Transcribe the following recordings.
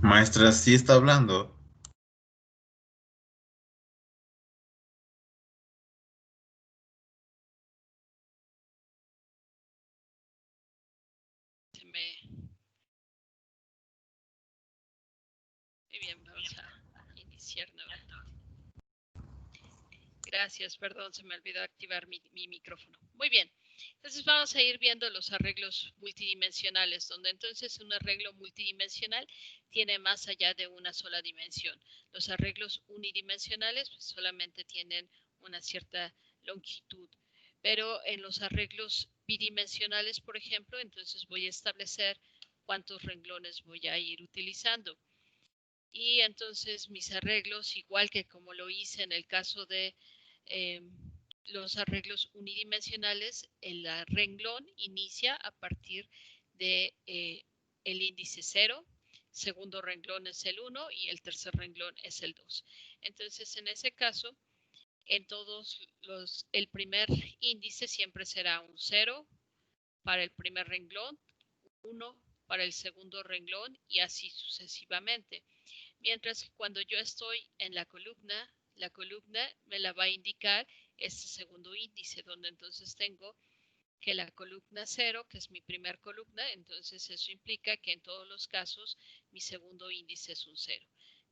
Maestra, sí está hablando. Se me... Muy bien, vamos a iniciar nuevamente. Gracias, perdón, se me olvidó activar mi micrófono. Muy bien, entonces vamos a ir viendo los arreglos multidimensionales, donde entonces un arreglo multidimensional tiene más allá de una sola dimensión. Los arreglos unidimensionales pues, solamente tienen una cierta longitud, pero en los arreglos bidimensionales, por ejemplo, entonces voy a establecer cuántos renglones voy a ir utilizando. Y entonces mis arreglos, igual que como lo hice en el caso de eh, los arreglos unidimensionales, el renglón inicia a partir de el índice 0, segundo renglón es el 1 y el tercer renglón es el 2. Entonces, en ese caso, en todos el primer índice siempre será un 0 para el primer renglón, 1 para el segundo renglón y así sucesivamente. Mientras que cuando yo estoy en la columna me la va a indicar este segundo índice, donde entonces tengo que la columna 0, que es mi primer columna, entonces eso implica que en todos los casos mi segundo índice es un 0.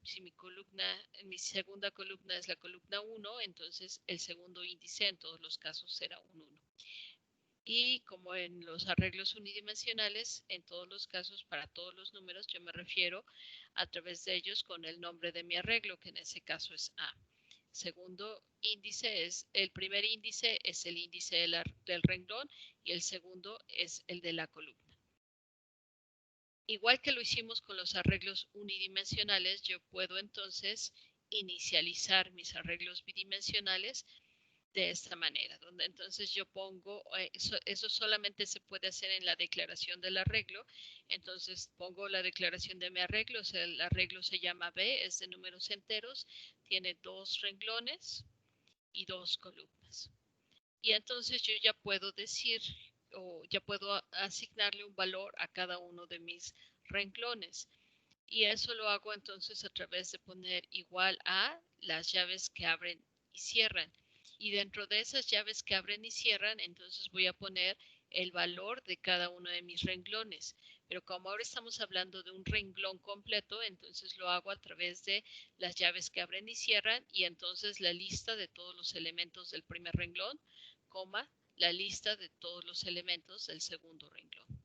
Si mi segunda columna es la columna 1, entonces el segundo índice en todos los casos será un 1. Y como en los arreglos unidimensionales, en todos los casos, para todos los números, yo me refiero a través de ellos con el nombre de mi arreglo, que en ese caso es A. Segundo índice es, el primer índice es el índice del renglón y el segundo es el de la columna. Igual que lo hicimos con los arreglos unidimensionales, yo puedo entonces inicializar mis arreglos bidimensionales de esta manera, donde entonces yo pongo, eso solamente se puede hacer en la declaración del arreglo, entonces pongo la declaración de mi arreglo, o sea, el arreglo se llama B, es de números enteros, tiene 2 renglones y 2 columnas. Y entonces yo ya puedo decir, o ya puedo asignarle un valor a cada uno de mis renglones. Y eso lo hago entonces a través de poner igual a las llaves que abren y cierran. Y dentro de esas llaves que abren y cierran, entonces voy a poner el valor de cada uno de mis renglones. Pero como ahora estamos hablando de un renglón completo, entonces lo hago a través de las llaves que abren y cierran y entonces la lista de todos los elementos del primer renglón, coma, la lista de todos los elementos del segundo renglón.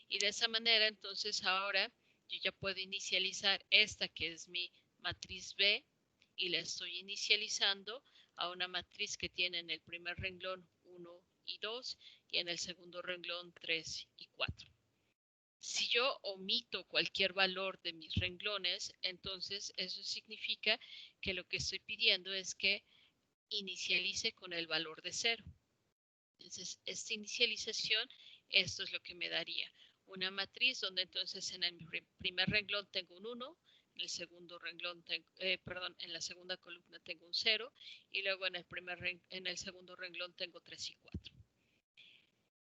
Y de esa manera, entonces ahora yo ya puedo inicializar esta que es mi matriz B y la estoy inicializando a una matriz que tiene en el primer renglón 1 y 2 y en el segundo renglón 3 y 4. Si yo omito cualquier valor de mis renglones, entonces eso significa que lo que estoy pidiendo es que inicialice con el valor de 0. Entonces, esta inicialización, esto es lo que me daría una matriz donde entonces en el primer renglón tengo un 1, en el segundo renglón, en la segunda columna tengo un 0 y luego en el segundo renglón tengo 3 y 4.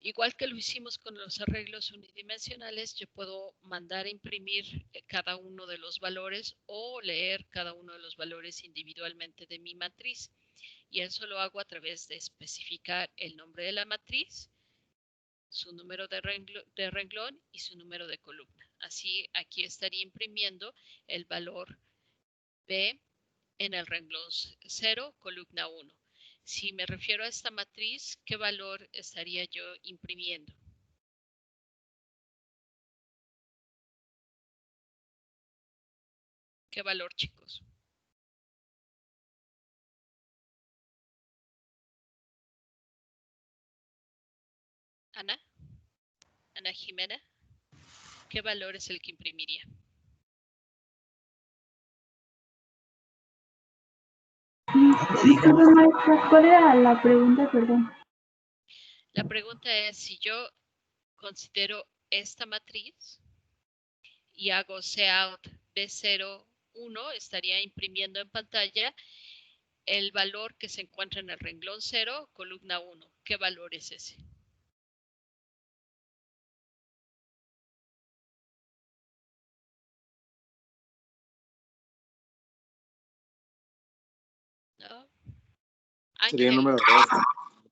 Igual que lo hicimos con los arreglos unidimensionales, yo puedo mandar a imprimir cada uno de los valores o leer cada uno de los valores individualmente de mi matriz. Y eso lo hago a través de especificar el nombre de la matriz, su número de renglón y su número de columna. Así aquí estaría imprimiendo el valor B en el renglón 0, columna 1. Si me refiero a esta matriz, ¿qué valor estaría yo imprimiendo? ¿Qué valor, chicos? Ana, Ana Jimena, ¿qué valor es el que imprimiría? Disculpe, maestra, ¿cuál era la pregunta? Perdón. La pregunta es si yo considero esta matriz y hago cout B01, estaría imprimiendo en pantalla el valor que se encuentra en el renglón 0, columna 1. ¿Qué valor es ese? Sería el Ángel. número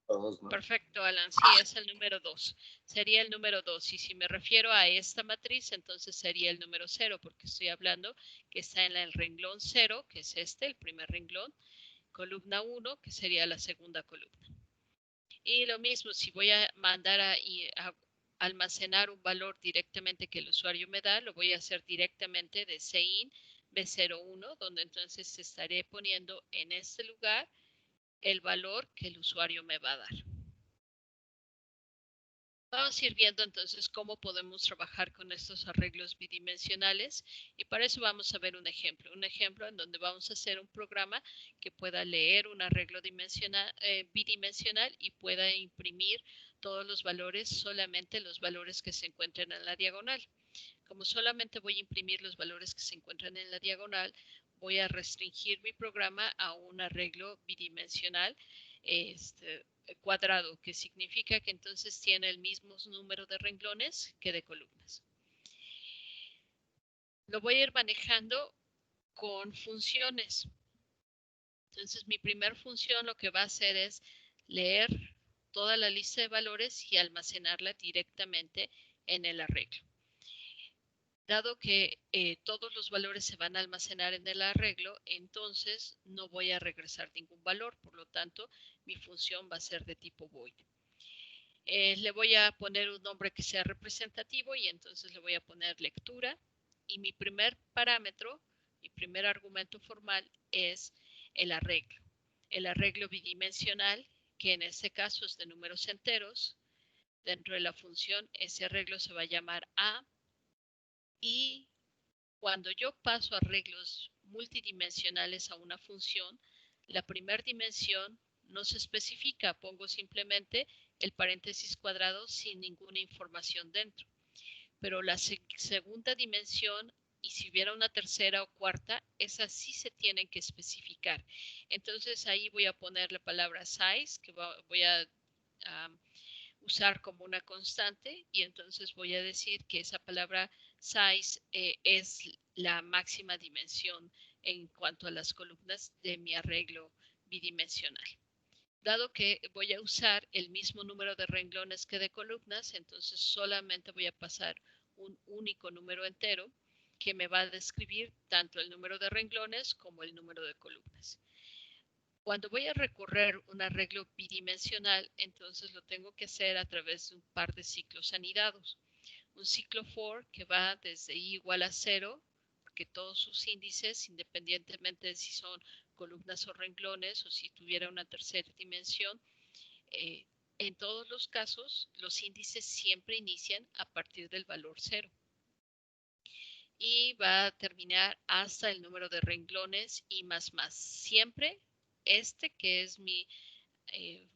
2. ¿No? Perfecto, Alan. Sí, es el número 2. Sería el número 2. Y si me refiero a esta matriz, entonces sería el número 0, porque estoy hablando que está en el renglón 0, que es este, el primer renglón, columna 1, que sería la segunda columna. Y lo mismo, si voy a mandar a almacenar un valor directamente que el usuario me da, lo voy a hacer directamente de CIN B01, donde entonces estaré poniendo en este lugar el valor que el usuario me va a dar. Vamos a ir viendo entonces cómo podemos trabajar con estos arreglos bidimensionales y para eso vamos a ver un ejemplo en donde vamos a hacer un programa que pueda leer un arreglo bidimensional y pueda imprimir todos los valores, solamente los valores que se encuentren en la diagonal. Como solamente voy a imprimir los valores que se encuentran en la diagonal, voy a restringir mi programa a un arreglo bidimensional cuadrado, que significa que entonces tiene el mismo número de renglones que de columnas. Lo voy a ir manejando con funciones. Entonces mi primer función lo que va a hacer es leer toda la lista de valores y almacenarla directamente en el arreglo. Dado que todos los valores se van a almacenar en el arreglo, entonces no voy a regresar ningún valor, por lo tanto, mi función va a ser de tipo void. Le voy a poner un nombre que sea representativo y entonces le voy a poner lectura. Y mi primer parámetro, mi primer argumento formal es el arreglo. El arreglo bidimensional, que en este caso es de números enteros. Dentro de la función, ese arreglo se va a llamar A. Y cuando yo paso arreglos multidimensionales a una función, la primera dimensión no se especifica, pongo simplemente el paréntesis cuadrado sin ninguna información dentro. Pero la segunda dimensión, y si hubiera una tercera o cuarta, esas sí se tienen que especificar. Entonces ahí voy a poner la palabra size, que voy a usar como una constante, y entonces voy a decir que esa palabra size es la máxima dimensión en cuanto a las columnas de mi arreglo bidimensional. Dado que voy a usar el mismo número de renglones que de columnas, entonces solamente voy a pasar un único número entero que me va a describir tanto el número de renglones como el número de columnas. Cuando voy a recorrer un arreglo bidimensional, entonces lo tengo que hacer a través de un par de ciclos anidados. Un ciclo for que va desde i igual a 0, porque todos sus índices, independientemente de si son columnas o renglones o si tuviera una tercera dimensión, en todos los casos los índices siempre inician a partir del valor 0. Y va a terminar hasta el número de renglones y más. Siempre este, que es mi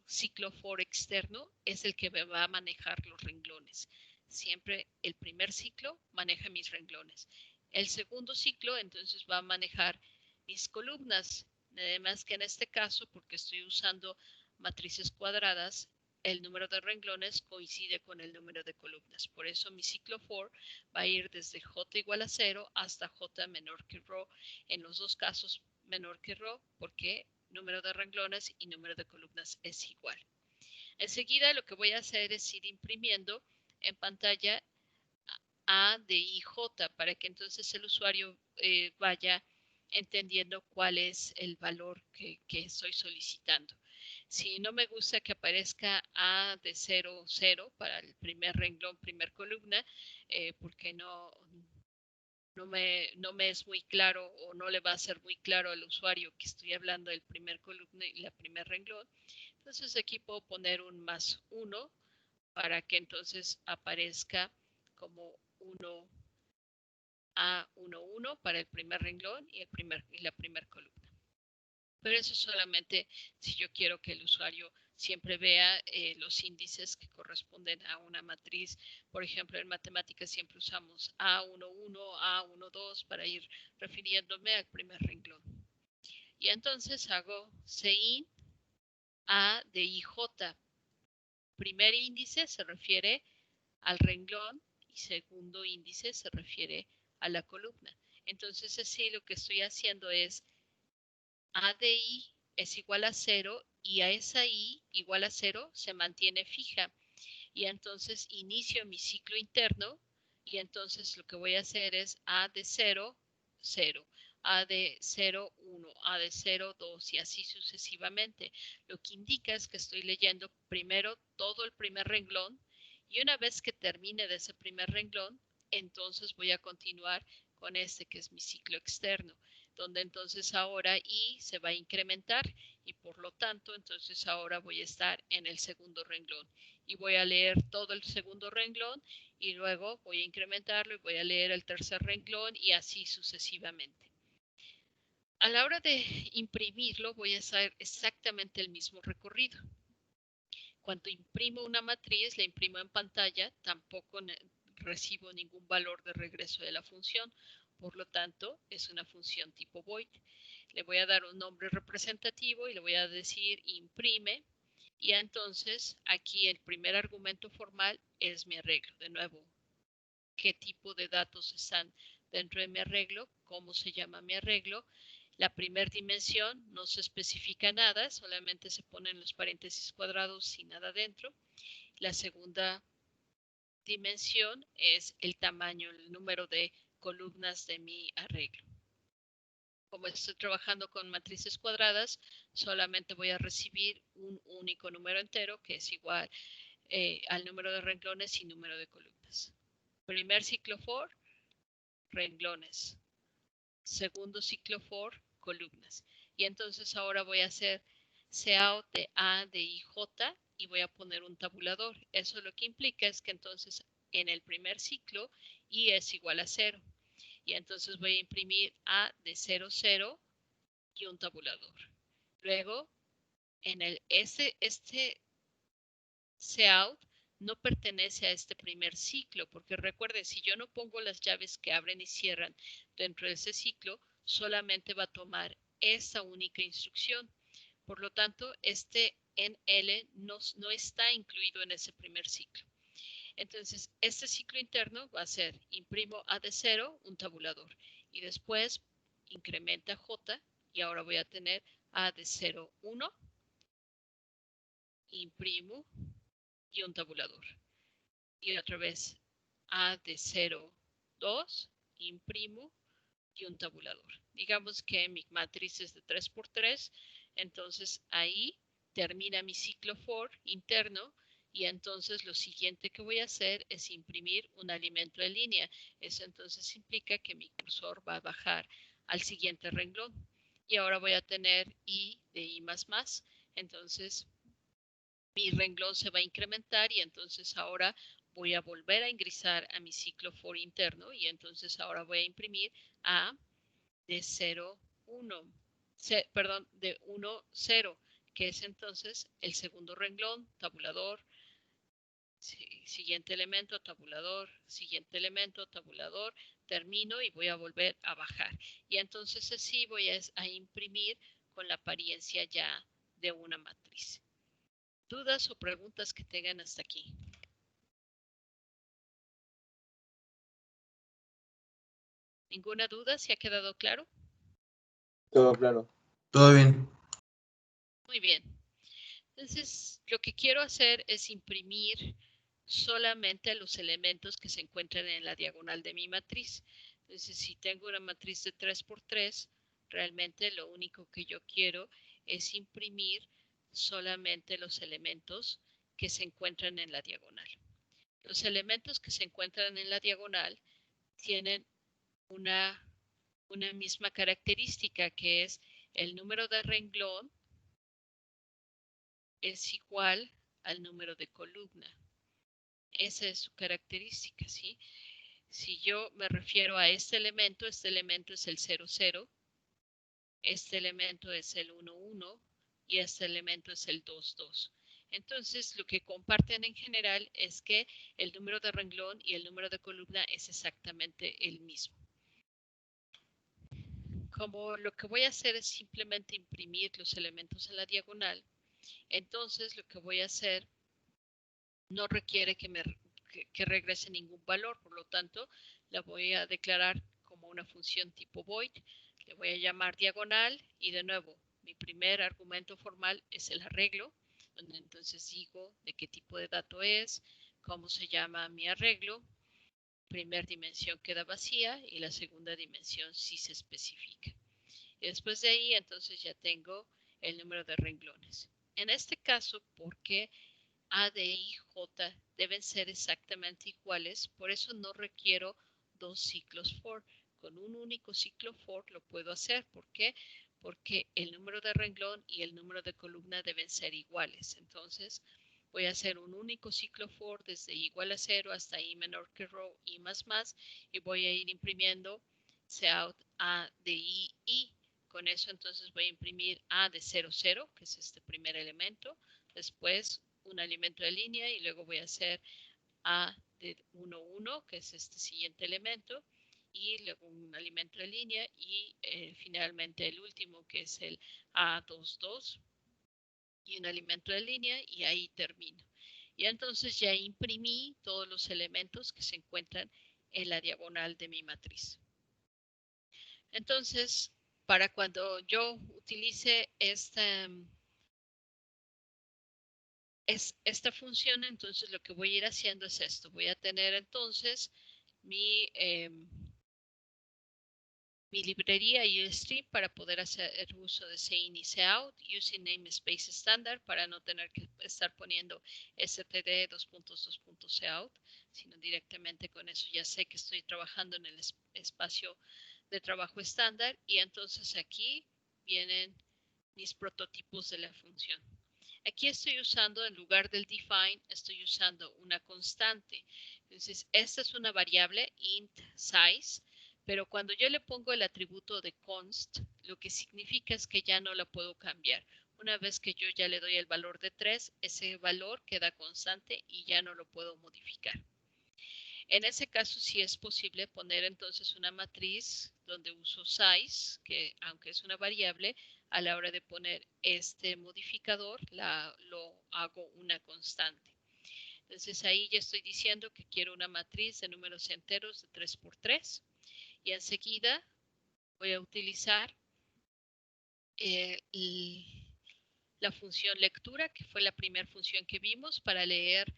ciclo for externo, es el que me va a manejar los renglones. Siempre el primer ciclo maneja mis renglones. El segundo ciclo entonces va a manejar mis columnas. Además que en este caso, porque estoy usando matrices cuadradas, el número de renglones coincide con el número de columnas. Por eso mi ciclo for va a ir desde j igual a 0 hasta j menor que ρ. En los dos casos menor que ρ, porque número de renglones y número de columnas es igual. Enseguida lo que voy a hacer es ir imprimiendo en pantalla A de IJ para que entonces el usuario vaya entendiendo cuál es el valor que estoy solicitando. Si no me gusta que aparezca A de 0, 0 para el primer renglón, primer columna, porque no me es muy claro o no le va a ser muy claro al usuario que estoy hablando del primer columna y la primer renglón. Entonces aquí puedo poner un +1 para que entonces aparezca como 1 A11 para el primer renglón y la primera columna. Pero eso solamente si yo quiero que el usuario siempre vea los índices que corresponden a una matriz. Por ejemplo, en matemáticas siempre usamos A11, A12 para ir refiriéndome al primer renglón. Y entonces hago CIN A de IJ. Primer índice se refiere al renglón y segundo índice se refiere a la columna. Entonces así lo que estoy haciendo es A de I es igual a 0 y a esa i igual a 0 se mantiene fija. Y entonces inicio mi ciclo interno y entonces lo que voy a hacer es a de 0, 0, a de 0, 1, a de 0, 2 y así sucesivamente. Lo que indica es que estoy leyendo primero todo el primer renglón y una vez que termine de ese primer renglón, entonces voy a continuar con este que es mi ciclo externo, donde entonces ahora i se va a incrementar y por lo tanto entonces ahora voy a estar en el segundo renglón y voy a leer todo el segundo renglón y luego voy a incrementarlo y voy a leer el tercer renglón y así sucesivamente. A la hora de imprimirlo voy a hacer exactamente el mismo recorrido. Cuando imprimo una matriz, la imprimo en pantalla, tampoco recibo ningún valor de regreso de la función, por lo tanto es una función tipo void. Le voy a dar un nombre representativo y le voy a decir imprime. Y entonces aquí el primer argumento formal es mi arreglo. De nuevo, ¿qué tipo de datos están dentro de mi arreglo? ¿Cómo se llama mi arreglo? La primera dimensión no se especifica nada, solamente se ponen los paréntesis cuadrados sin nada dentro. La segunda dimensión es el tamaño, el número de columnas de mi arreglo. Como estoy trabajando con matrices cuadradas, solamente voy a recibir un único número entero que es igual al número de renglones y número de columnas. Primer ciclo for, renglones. Segundo ciclo for, columnas. Y entonces ahora voy a hacer cout de A de IJ y voy a poner un tabulador. Eso lo que implica es que entonces en el primer ciclo I es igual a 0. Y entonces voy a imprimir A de 0, 0 y un tabulador. Luego, en este cout no pertenece a este primer ciclo, porque recuerden, si yo no pongo las llaves que abren y cierran dentro de ese ciclo, solamente va a tomar esa única instrucción. Por lo tanto, este NL no está incluido en ese primer ciclo. Entonces, este ciclo interno va a ser imprimo A de 0, un tabulador, y después incrementa J, y ahora voy a tener A de 0, 1, imprimo y un tabulador. Y otra vez A de 0, 2, imprimo y un tabulador. Digamos que mi matriz es de 3×3, entonces ahí termina mi ciclo for interno y entonces lo siguiente que voy a hacer es imprimir un alimento en línea. Eso entonces implica que mi cursor va a bajar al siguiente renglón. Y ahora voy a tener i de i++, entonces mi renglón se va a incrementar y entonces ahora voy a volver a ingresar a mi ciclo for interno y entonces ahora voy a imprimir a de 0, 1, perdón, de 1, 0, que es entonces el segundo renglón, tabulador, siguiente elemento, tabulador, siguiente elemento, tabulador, termino y voy a volver a bajar. Y entonces así voy a imprimir con la apariencia ya de una matriz. ¿Dudas o preguntas que tengan hasta aquí? ¿Ninguna duda? ¿Se ha quedado claro? Todo claro. Todo bien. Muy bien. Entonces, lo que quiero hacer es imprimir solamente los elementos que se encuentran en la diagonal de mi matriz. Entonces, si tengo una matriz de 3×3, realmente lo único que yo quiero es imprimir solamente los elementos que se encuentran en la diagonal. Los elementos que se encuentran en la diagonal tienen una misma característica, que es el número de renglón es igual al número de columna. Esa es su característica, ¿sí? Si yo me refiero a este elemento es el 0, 0, este elemento es el 1, 1 y este elemento es el 2, 2. Entonces, lo que comparten en general es que el número de renglón y el número de columna es exactamente el mismo. Como lo que voy a hacer es simplemente imprimir los elementos en la diagonal, entonces lo que voy a hacer no requiere que regrese ningún valor, por lo tanto la voy a declarar como una función tipo void, le voy a llamar diagonal y de nuevo mi primer argumento formal es el arreglo, donde entonces digo de qué tipo de dato es, cómo se llama mi arreglo. Primera dimensión queda vacía y la segunda dimensión sí se especifica. Y después de ahí entonces ya tengo el número de renglones. En este caso, porque A, D, I, J deben ser exactamente iguales, por eso no requiero dos ciclos for. Con un único ciclo for lo puedo hacer. ¿Por qué? Porque el número de renglón y el número de columna deben ser iguales. Entonces voy a hacer un único ciclo for desde igual a 0 hasta i menor que row i más y voy a ir imprimiendo cout A de i. Con eso entonces voy a imprimir A de 0, 0, que es este primer elemento. Después un alimento de línea y luego voy a hacer A de 1, 1, que es este siguiente elemento, y luego un alimento de línea y finalmente el último, que es el A2, 2, y un alimento de línea, y ahí termino. Y entonces ya imprimí todos los elementos que se encuentran en la diagonal de mi matriz. Entonces, para cuando yo utilice esta función, entonces lo que voy a ir haciendo es esto. Voy a tener entonces mi librería USTream para poder hacer uso de CIN y COUT, using namespace estándar para no tener que estar poniendo std ::cout, sino directamente con eso ya sé que estoy trabajando en el espacio de trabajo estándar, y entonces aquí vienen mis prototipos de la función. Aquí estoy usando, en lugar del define, estoy usando una constante. Entonces, esta es una variable int size, pero cuando yo le pongo el atributo de const, lo que significa es que ya no la puedo cambiar. Una vez que yo ya le doy el valor de 3, ese valor queda constante y ya no lo puedo modificar. En ese caso sí es posible poner entonces una matriz donde uso size, que aunque es una variable, a la hora de poner este modificador lo hago una constante. Entonces ahí ya estoy diciendo que quiero una matriz de números enteros de 3×3, y enseguida voy a utilizar la función lectura, que fue la primera función que vimos para leer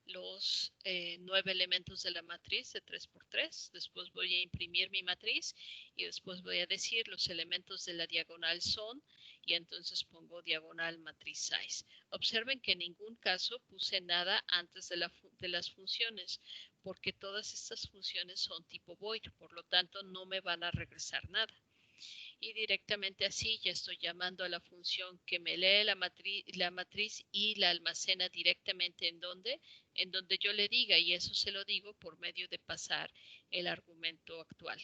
los 9 elementos de la matriz de 3×3. Después voy a imprimir mi matriz y después voy a decir los elementos de la diagonal son, y entonces pongo diagonal matriz size. Observen que en ningún caso puse nada antes de las funciones, porque todas estas funciones son tipo void, por lo tanto no me van a regresar nada. Y directamente así ya estoy llamando a la función que me lee la matriz y la almacena directamente en donde yo le diga, y eso se lo digo por medio de pasar el argumento actual.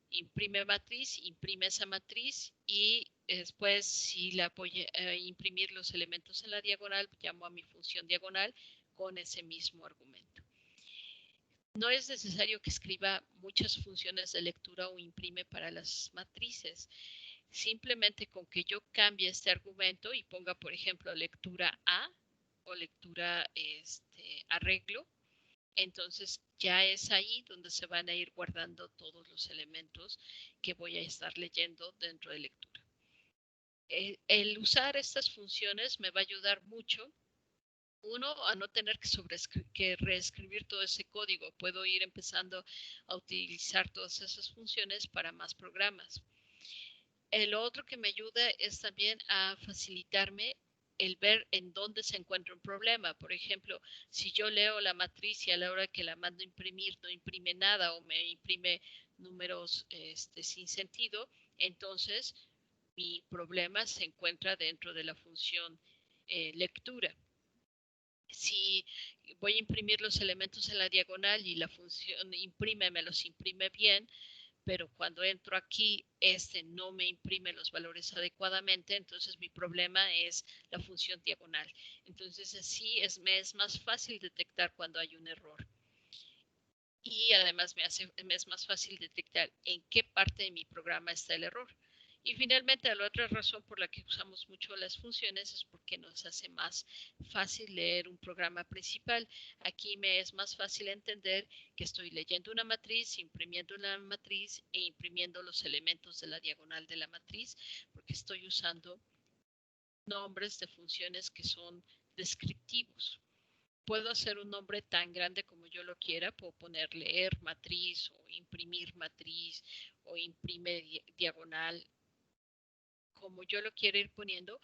Imprime matriz, imprime esa matriz, y después si la voy a imprimir los elementos en la diagonal, llamo a mi función diagonal con ese mismo argumento. No es necesario que escriba muchas funciones de lectura o imprime para las matrices. Simplemente con que yo cambie este argumento y ponga, por ejemplo, lectura A o lectura arreglo, entonces ya es ahí donde se van a ir guardando todos los elementos que voy a estar leyendo dentro de lectura. El usar estas funciones me va a ayudar mucho. Uno, a no tener que reescribir todo ese código. Puedo ir empezando a utilizar todas esas funciones para más programas. El otro que me ayuda es también a facilitarme el ver en dónde se encuentra un problema. Por ejemplo, si yo leo la matriz y a la hora que la mando a imprimir no imprime nada o me imprime números sin sentido, entonces mi problema se encuentra dentro de la función lectura. Si voy a imprimir los elementos en la diagonal y la función imprime, me los imprime bien, pero cuando entro aquí, no me imprime los valores adecuadamente, entonces mi problema es la función diagonal. Entonces así me es más fácil detectar cuando hay un error. Y además me es más fácil detectar en qué parte de mi programa está el error. Y finalmente, la otra razón por la que usamos mucho las funciones es porque nos hace más fácil leer un programa principal. Aquí me es más fácil entender que estoy leyendo una matriz, imprimiendo una matriz e imprimiendo los elementos de la diagonal de la matriz, porque estoy usando nombres de funciones que son descriptivos. Puedo hacer un nombre tan grande como yo lo quiera, puedo poner leer matriz o imprimir matriz o imprime diagonal, como yo lo quiera ir poniendo.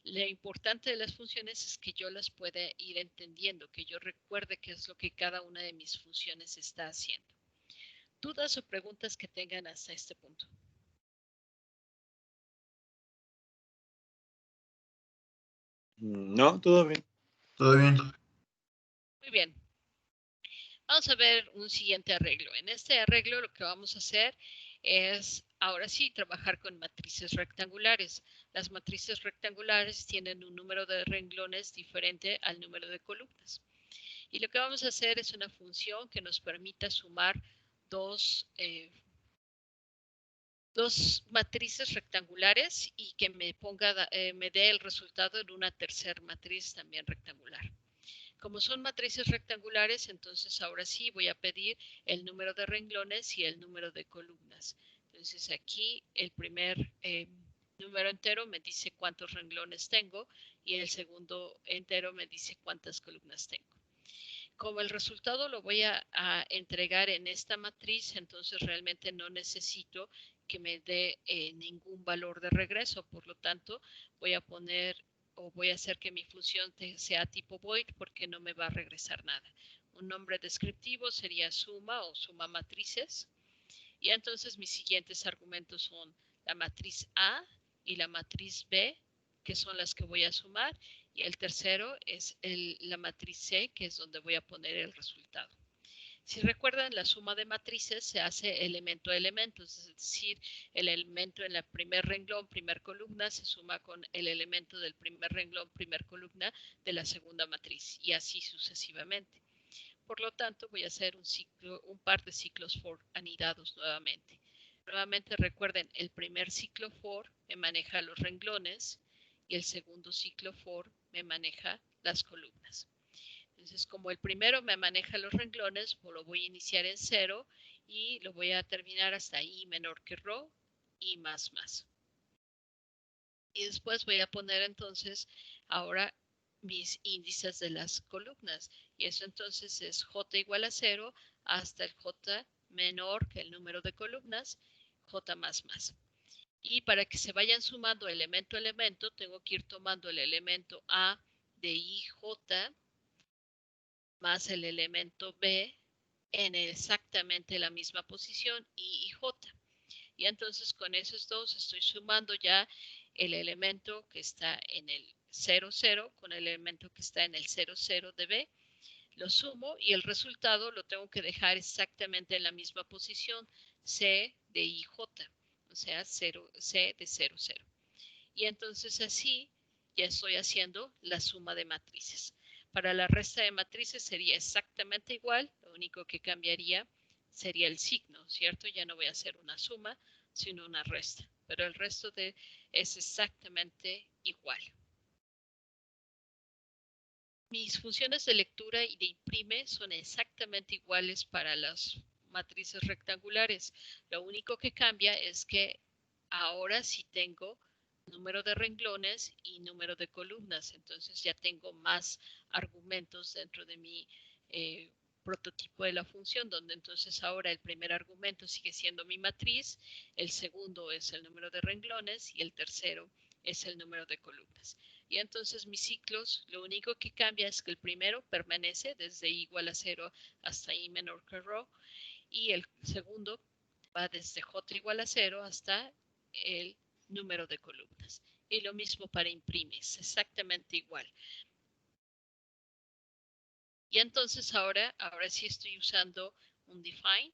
Lo importante de las funciones es que yo las pueda ir entendiendo, que yo recuerde qué es lo que cada una de mis funciones está haciendo. ¿Dudas o preguntas que tengan hasta este punto? No, todo bien. ¿Todo bien? Muy bien. Vamos a ver un siguiente arreglo. En este arreglo lo que vamos a hacer es, ahora sí, trabajar con matrices rectangulares. Las matrices rectangulares tienen un número de renglones diferente al número de columnas. Y lo que vamos a hacer es una función que nos permita sumar dos matrices rectangulares y que me dé el resultado en una tercera matriz también rectangular. Como son matrices rectangulares, entonces ahora sí voy a pedir el número de renglones y el número de columnas. Entonces aquí el primer número entero me dice cuántos renglones tengo y el segundo entero me dice cuántas columnas tengo. Como el resultado lo voy a entregar en esta matriz, entonces realmente no necesito que me dé ningún valor de regreso. Por lo tanto, voy a poner o voy a hacer que mi función sea tipo void porque no me va a regresar nada. Un nombre descriptivo sería suma o suma matrices. Y entonces mis siguientes argumentos son la matriz A y la matriz B, que son las que voy a sumar, y el tercero es la matriz C, que es donde voy a poner el resultado. Si recuerdan, la suma de matrices se hace elemento a elemento, es decir, el elemento en la primer renglón, primer columna, se suma con el elemento del primer renglón, primer columna de la segunda matriz, y así sucesivamente. Por lo tanto, voy a hacer un par de ciclos for anidados nuevamente. Nuevamente recuerden, el primer ciclo for me maneja los renglones y el segundo ciclo for me maneja las columnas. Entonces, como el primero me maneja los renglones, pues lo voy a iniciar en 0 y lo voy a terminar hasta i menor que rho y más. Y después voy a poner entonces ahora mis índices de las columnas. Y eso entonces es j igual a 0 hasta el j menor que el número de columnas, j más. Y para que se vayan sumando elemento a elemento, tengo que ir tomando el elemento A de IJ más el elemento B en exactamente la misma posición, I y J. Y entonces con esos dos estoy sumando ya el elemento que está en el 0, 0 con el elemento que está en el 0, 0 de B. Lo sumo y el resultado lo tengo que dejar exactamente en la misma posición, C de IJ, o sea, 0, C de 0, 0. Y entonces así ya estoy haciendo la suma de matrices. Para la resta de matrices sería exactamente igual, lo único que cambiaría sería el signo, ¿cierto? Ya no voy a hacer una suma, sino una resta, pero el resto es exactamente igual. Mis funciones de lectura y de imprime son exactamente iguales para las matrices rectangulares. Lo único que cambia es que ahora sí tengo número de renglones y número de columnas, entonces ya tengo más argumentos dentro de mi prototipo de la función, donde entonces ahora el primer argumento sigue siendo mi matriz, el segundo es el número de renglones y el tercero es el número de columnas. Y entonces mis ciclos, lo único que cambia es que el primero permanece desde i igual a 0 hasta i menor que rho, y el segundo va desde j igual a 0 hasta el número de columnas. Y lo mismo para imprimir, exactamente igual. Y entonces ahora sí estoy usando un define.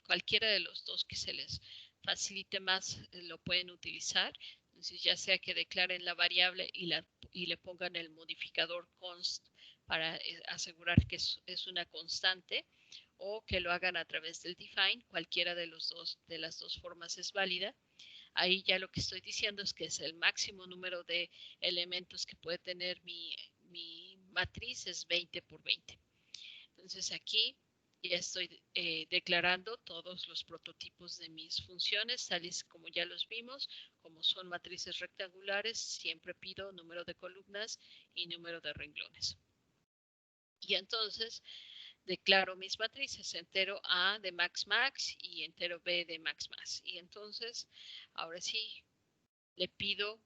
Cualquiera de los dos que se les facilite más lo pueden utilizar. Entonces ya sea que declaren la variable y le pongan el modificador const para asegurar que es una constante, o que lo hagan a través del define. Cualquiera de las dos formas es válida. Ahí ya lo que estoy diciendo es que es el máximo número de elementos que puede tener mi matriz es 20 por 20. Entonces aquí Ya estoy declarando todos los prototipos de mis funciones, tales como ya los vimos. Como son matrices rectangulares, siempre pido número de columnas y número de renglones. Y entonces declaro mis matrices, entero A de max max y entero B de max max. Y entonces, ahora sí, le pido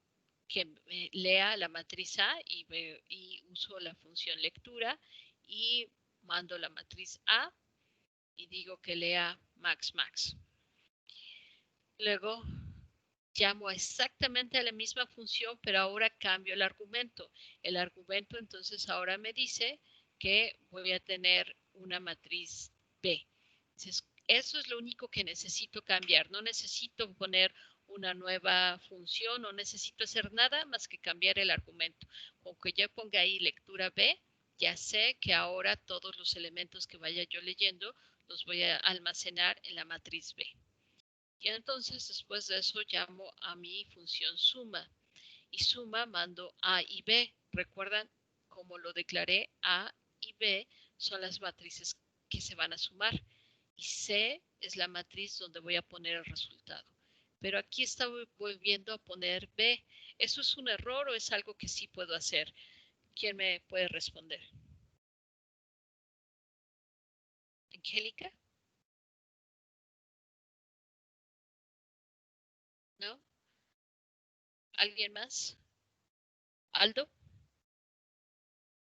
que lea la matriz A y uso la función lectura y mando la matriz A y digo que lea max max. Luego llamo exactamente a la misma función, pero ahora cambio el argumento. El argumento entonces ahora me dice que voy a tener una matriz B. Entonces, eso es lo único que necesito cambiar. No necesito poner una nueva función, no necesito hacer nada más que cambiar el argumento. Con que yo ponga ahí lectura B, ya sé que ahora todos los elementos que vaya yo leyendo los voy a almacenar en la matriz B. Y entonces después de eso llamo a mi función suma. Y suma mando A y B. ¿Recuerdan cómo lo declaré? A y B son las matrices que se van a sumar. Y C es la matriz donde voy a poner el resultado. Pero aquí está volviendo a poner B. ¿Eso es un error o es algo que sí puedo hacer? ¿Quién me puede responder? ¿Angélica? ¿No? ¿Alguien más? ¿Aldo?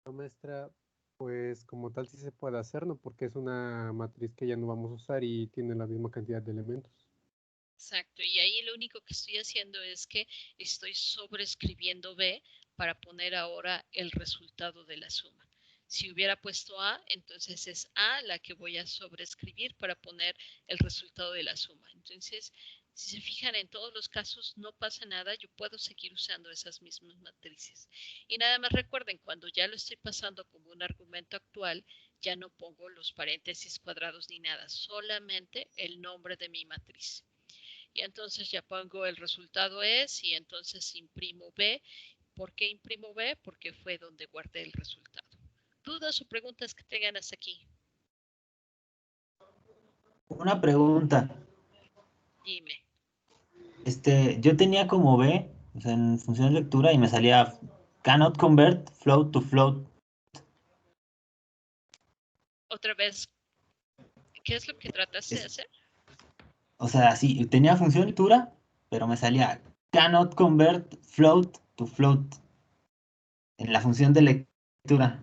Maestra, pues como tal sí se puede hacer, ¿no? Porque es una matriz que ya no vamos a usar y tiene la misma cantidad de elementos. Exacto, y ahí lo único que estoy haciendo es que estoy sobreescribiendo B para poner ahora el resultado de la suma. Si hubiera puesto A, entonces es A la que voy a sobreescribir para poner el resultado de la suma. Entonces, si se fijan, en todos los casos no pasa nada, yo puedo seguir usando esas mismas matrices. Y nada más recuerden, cuando ya lo estoy pasando como un argumento actual, ya no pongo los paréntesis cuadrados ni nada, solamente el nombre de mi matriz. Y entonces ya pongo el resultado es y entonces imprimo B. ¿Por qué imprimo B? Porque fue donde guardé el resultado. ¿Dudas o preguntas que tengan hasta aquí? Una pregunta. Dime. Yo tenía como B, o sea, en función de lectura y me salía cannot convert float to float. Otra vez, ¿qué es lo que trataste de Es- hacer? o sea, sí, tenía función de lectura, pero me salía cannot convert float to float en la función de lectura.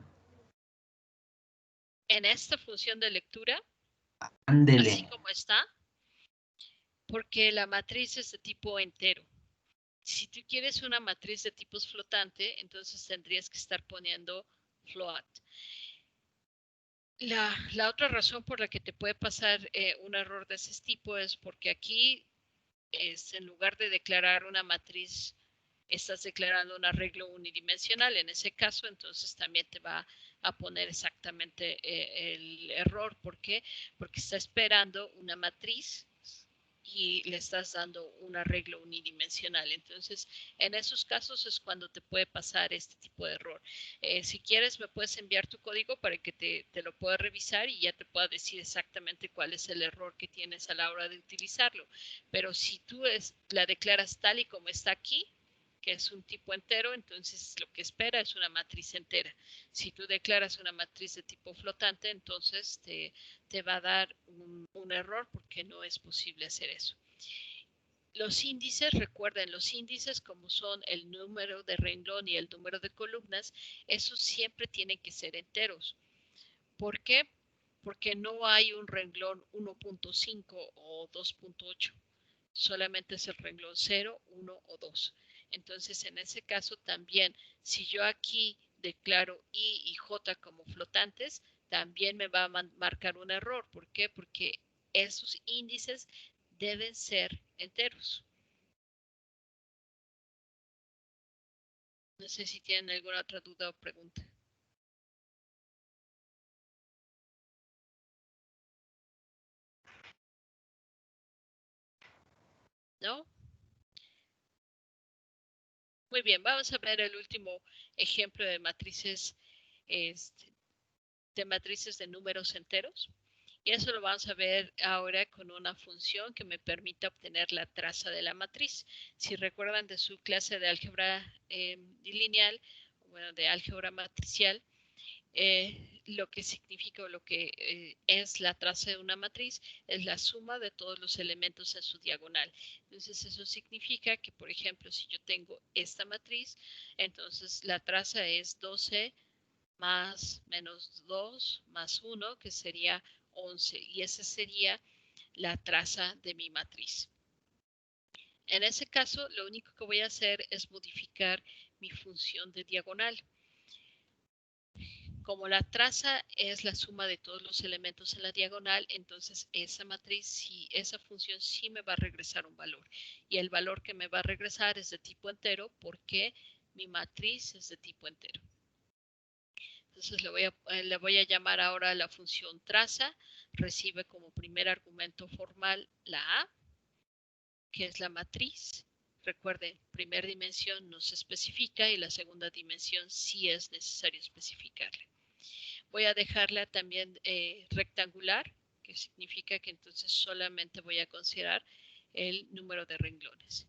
En esta función de lectura, Ándele. así como está, porque la matriz es de tipo entero. Si tú quieres una matriz de tipos flotante, entonces tendrías que estar poniendo float. La otra razón por la que te puede pasar un error de ese tipo es porque aquí en lugar de declarar una matriz, estás declarando un arreglo unidimensional. En ese caso, entonces también te va a poner exactamente el error. ¿Por qué? Porque está esperando una matriz y le estás dando un arreglo unidimensional. Entonces, en esos casos es cuando te puede pasar este tipo de error. Si quieres, me puedes enviar tu código para que te lo pueda revisar y ya te pueda decir exactamente cuál es el error que tienes a la hora de utilizarlo. Pero si tú la declaras tal y como está aquí, que es un tipo entero, entonces lo que espera es una matriz entera. Si tú declaras una matriz de tipo flotante, entonces te va a dar un error porque no es posible hacer eso. Los índices, recuerden, los índices como son el número de renglón y el número de columnas, esos siempre tienen que ser enteros. ¿Por qué? Porque no hay un renglón 1.5 o 2.8. Solamente es el renglón 0, 1 o 2. Entonces, en ese caso también, si yo aquí declaro I y J como flotantes, también me va a marcar un error. ¿Por qué? Porque esos índices deben ser enteros. No sé si tienen alguna otra duda o pregunta. ¿No? Muy bien, vamos a ver el último ejemplo de matrices de números enteros. Y eso lo vamos a ver ahora con una función que me permite obtener la traza de la matriz. Si recuerdan de su clase de álgebra lineal, bueno, de álgebra matricial, lo que significa o lo que es la traza de una matriz es la suma de todos los elementos en su diagonal. Entonces eso significa que, por ejemplo, si yo tengo esta matriz, entonces la traza es 12 más menos 2 más 1, que sería 11, y esa sería la traza de mi matriz. En ese caso, lo único que voy a hacer es modificar mi función de diagonal. Como la traza es la suma de todos los elementos en la diagonal, entonces esa matriz, esa función sí me va a regresar un valor. Y el valor que me va a regresar es de tipo entero porque mi matriz es de tipo entero. Entonces le voy a llamar ahora la función traza. Recibe como primer argumento formal la A, que es la matriz. Recuerden, primera dimensión no se especifica y la segunda dimensión sí es necesario especificarle. Voy a dejarla también rectangular, que significa que entonces solamente voy a considerar el número de renglones.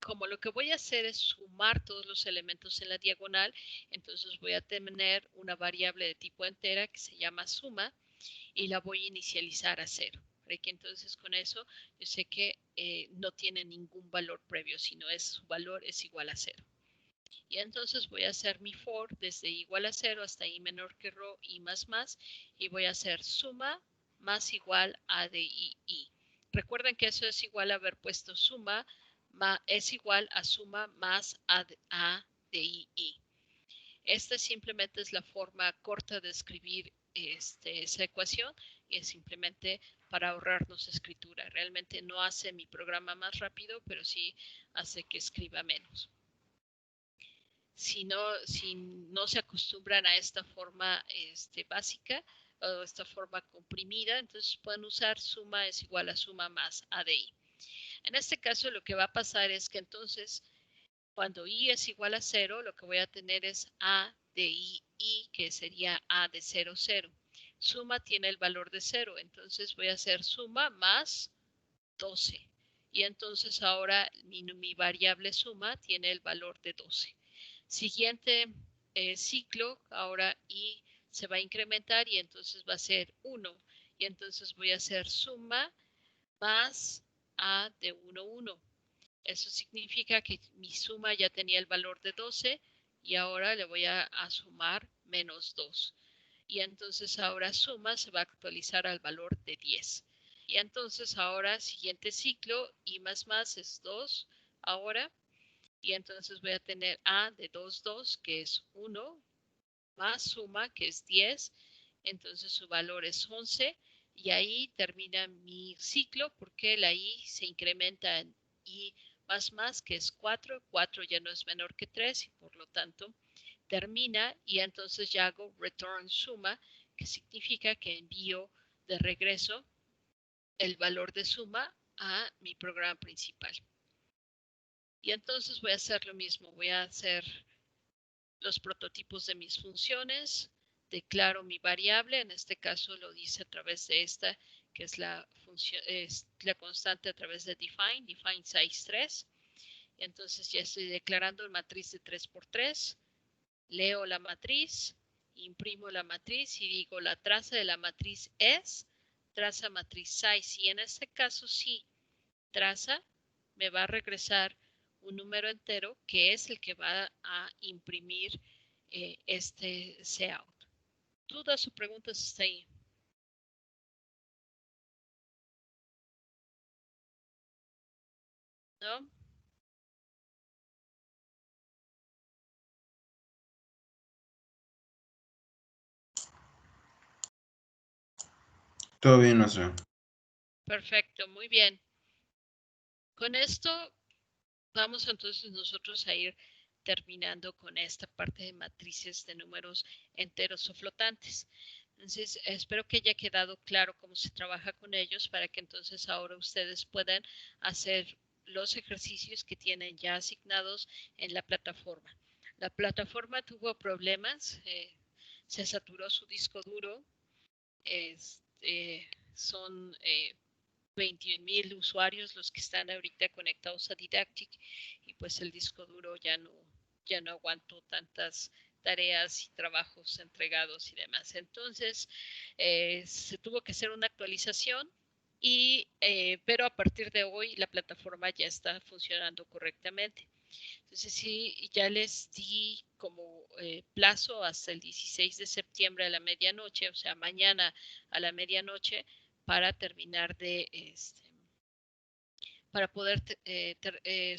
Como lo que voy a hacer es sumar todos los elementos en la diagonal, entonces voy a tener una variable de tipo entera que se llama suma y la voy a inicializar a 0. Que entonces con eso yo sé que no tiene ningún valor previo, sino su valor es igual a 0. Y entonces voy a hacer mi for desde igual a 0 hasta i menor que rho i más, y voy a hacer suma más igual a de i. Recuerden que eso es igual a haber puesto suma, es igual a suma más a de i. Esta simplemente es la forma corta de escribir esa ecuación y es simplemente para ahorrarnos escritura. Realmente no hace mi programa más rápido, pero sí hace que escriba menos. Si no se acostumbran a esta forma básica o esta forma comprimida, entonces pueden usar suma es igual a suma más a de i. En este caso lo que va a pasar es que entonces cuando i es igual a 0, lo que voy a tener es a de i, que sería a de 0, 0. Suma tiene el valor de 0, entonces voy a hacer suma más 12. Y entonces ahora mi variable suma tiene el valor de 12. Siguiente ciclo, ahora i se va a incrementar y entonces va a ser 1. Y entonces voy a hacer suma más a de 1, 1. Eso significa que mi suma ya tenía el valor de 12 y ahora le voy a sumar menos 2. Y entonces ahora suma se va a actualizar al valor de 10. Y entonces ahora siguiente ciclo, i más es 2 ahora. Y entonces voy a tener a de 2, 2, que es 1, más suma, que es 10. Entonces su valor es 11. Y ahí termina mi ciclo porque la i se incrementa en i más, que es 4. 4 ya no es menor que 3 y por lo tanto termina y entonces ya hago return suma, que significa que envío de regreso el valor de suma a mi programa principal. Y entonces voy a hacer lo mismo, voy a hacer los prototipos de mis funciones, declaro mi variable, en este caso lo hice a través de esta, que es la función, es la constante a través de define size 3. Y entonces ya estoy declarando el matriz de 3 por 3. Leo la matriz, imprimo la matriz y digo la traza de la matriz es traza matriz size. Y en este caso sí, traza me va a regresar un número entero que es el que va a imprimir este cout. ¿Dudas o preguntas hasta ahí? ¿No? Todo bien, no sé. Perfecto, muy bien. Con esto vamos entonces nosotros a ir terminando con esta parte de matrices de números enteros o flotantes. Entonces, espero que haya quedado claro cómo se trabaja con ellos para que entonces ahora ustedes puedan hacer los ejercicios que tienen ya asignados en la plataforma. La plataforma tuvo problemas, se saturó su disco duro, son 21,000 usuarios los que están ahorita conectados a Didactic y pues el disco duro ya no aguantó tantas tareas y trabajos entregados y demás. Entonces, se tuvo que hacer una actualización, pero a partir de hoy la plataforma ya está funcionando correctamente. Entonces, sí, ya les di como plazo hasta el 16 de septiembre a la medianoche, o sea, mañana a la medianoche, para terminar para poder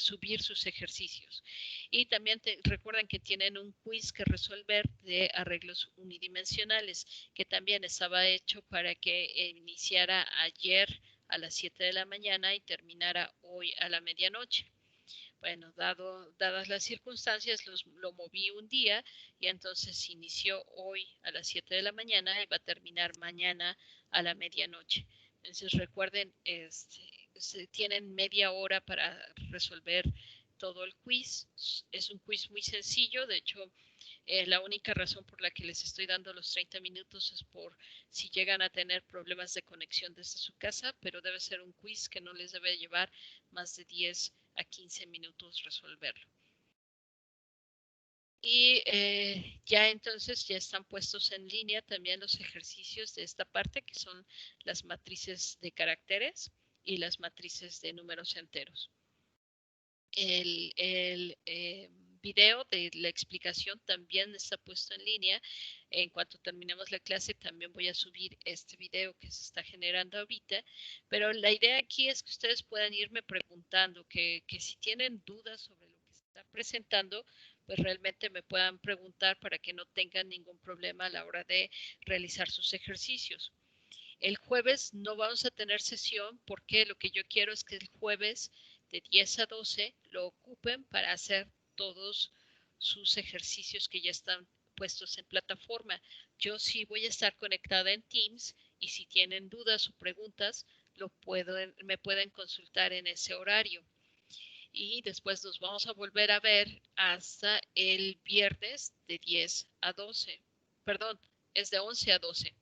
subir sus ejercicios. Y también recuerden que tienen un quiz que resolver de arreglos unidimensionales, que también estaba hecho para que iniciara ayer a las 7 de la mañana y terminara hoy a la medianoche. Bueno, dadas las circunstancias, lo moví un día y entonces inició hoy a las 7 de la mañana y va a terminar mañana a la medianoche. Entonces recuerden, tienen media hora para resolver todo el quiz. Es un quiz muy sencillo, de hecho, la única razón por la que les estoy dando los 30 minutos es por si llegan a tener problemas de conexión desde su casa, pero debe ser un quiz que no les debe llevar más de 10 a 15 minutos resolverlo. Y ya entonces ya están puestos en línea también los ejercicios de esta parte, que son las matrices de caracteres y las matrices de números enteros. El video de la explicación también está puesto en línea. En cuanto terminemos la clase también voy a subir este video que se está generando ahorita, pero la idea aquí es que ustedes puedan irme preguntando, que si tienen dudas sobre lo que se está presentando, pues realmente me puedan preguntar para que no tengan ningún problema a la hora de realizar sus ejercicios. El jueves no vamos a tener sesión porque lo que yo quiero es que el jueves de 10 a 12 lo ocupen para hacer todos sus ejercicios que ya están puestos en plataforma. Yo sí voy a estar conectada en Teams y si tienen dudas o preguntas, me pueden consultar en ese horario. Y después nos vamos a volver a ver hasta el viernes de 10 a 12. Perdón, es de 11 a 12.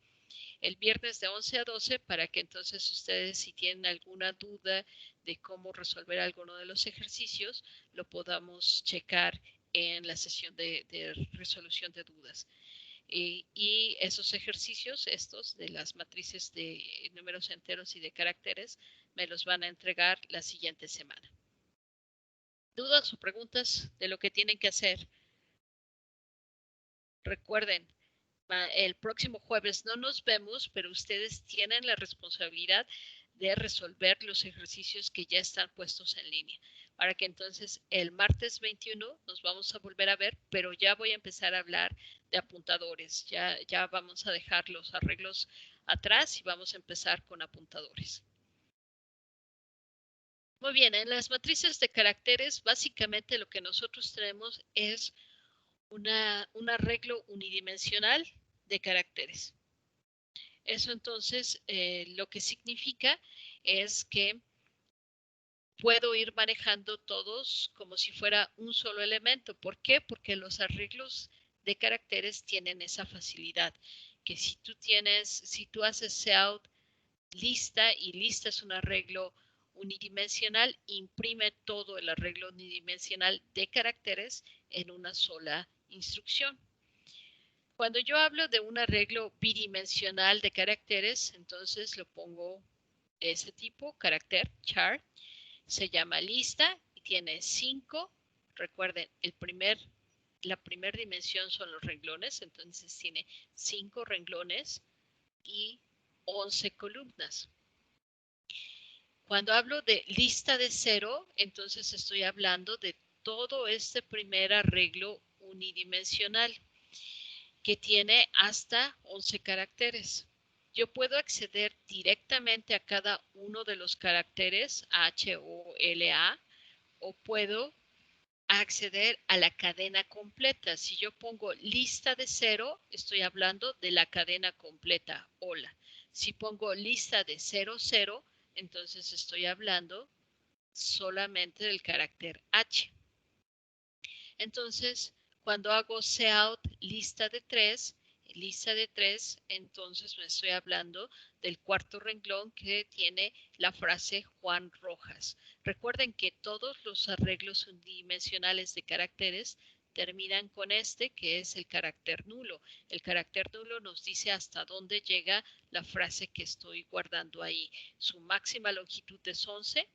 El viernes de 11 a 12 para que entonces ustedes, si tienen alguna duda de cómo resolver alguno de los ejercicios, lo podamos checar en la sesión de resolución de dudas. Y esos ejercicios, estos de las matrices de números enteros y de caracteres, me los van a entregar la siguiente semana. ¿Dudas o preguntas de lo que tienen que hacer? Recuerden, el próximo jueves no nos vemos, pero ustedes tienen la responsabilidad de resolver los ejercicios que ya están puestos en línea, para que entonces el martes 21 nos vamos a volver a ver, pero ya voy a empezar a hablar de apuntadores. Ya vamos a dejar los arreglos atrás y vamos a empezar con apuntadores. Muy bien, en las matrices de caracteres, básicamente lo que nosotros tenemos es un arreglo unidimensional de caracteres. Eso entonces lo que significa es que puedo ir manejando todos como si fuera un solo elemento. ¿Por qué? Porque los arreglos de caracteres tienen esa facilidad, que si tú haces seout lista, y lista es un arreglo unidimensional, imprime todo el arreglo unidimensional de caracteres en una sola instrucción. Cuando yo hablo de un arreglo bidimensional de caracteres, entonces lo pongo de ese tipo, carácter, char, se llama lista y tiene 5. Recuerden, la primera dimensión son los renglones, entonces tiene 5 renglones y 11 columnas. Cuando hablo de lista de 0, entonces estoy hablando de todo este primer arreglo unidimensional, que tiene hasta 11 caracteres. Yo puedo acceder directamente a cada uno de los caracteres H o LA, o puedo acceder a la cadena completa. Si yo pongo lista de 0, estoy hablando de la cadena completa, hola. Si pongo lista de 00, entonces estoy hablando solamente del carácter H. Entonces, cuando hago seout lista de 3, lista de 3, entonces me estoy hablando del cuarto renglón que tiene la frase Juan Rojas. Recuerden que todos los arreglos unidimensionales de caracteres terminan con este, que es el carácter nulo. El carácter nulo nos dice hasta dónde llega la frase que estoy guardando ahí. Su máxima longitud es 11.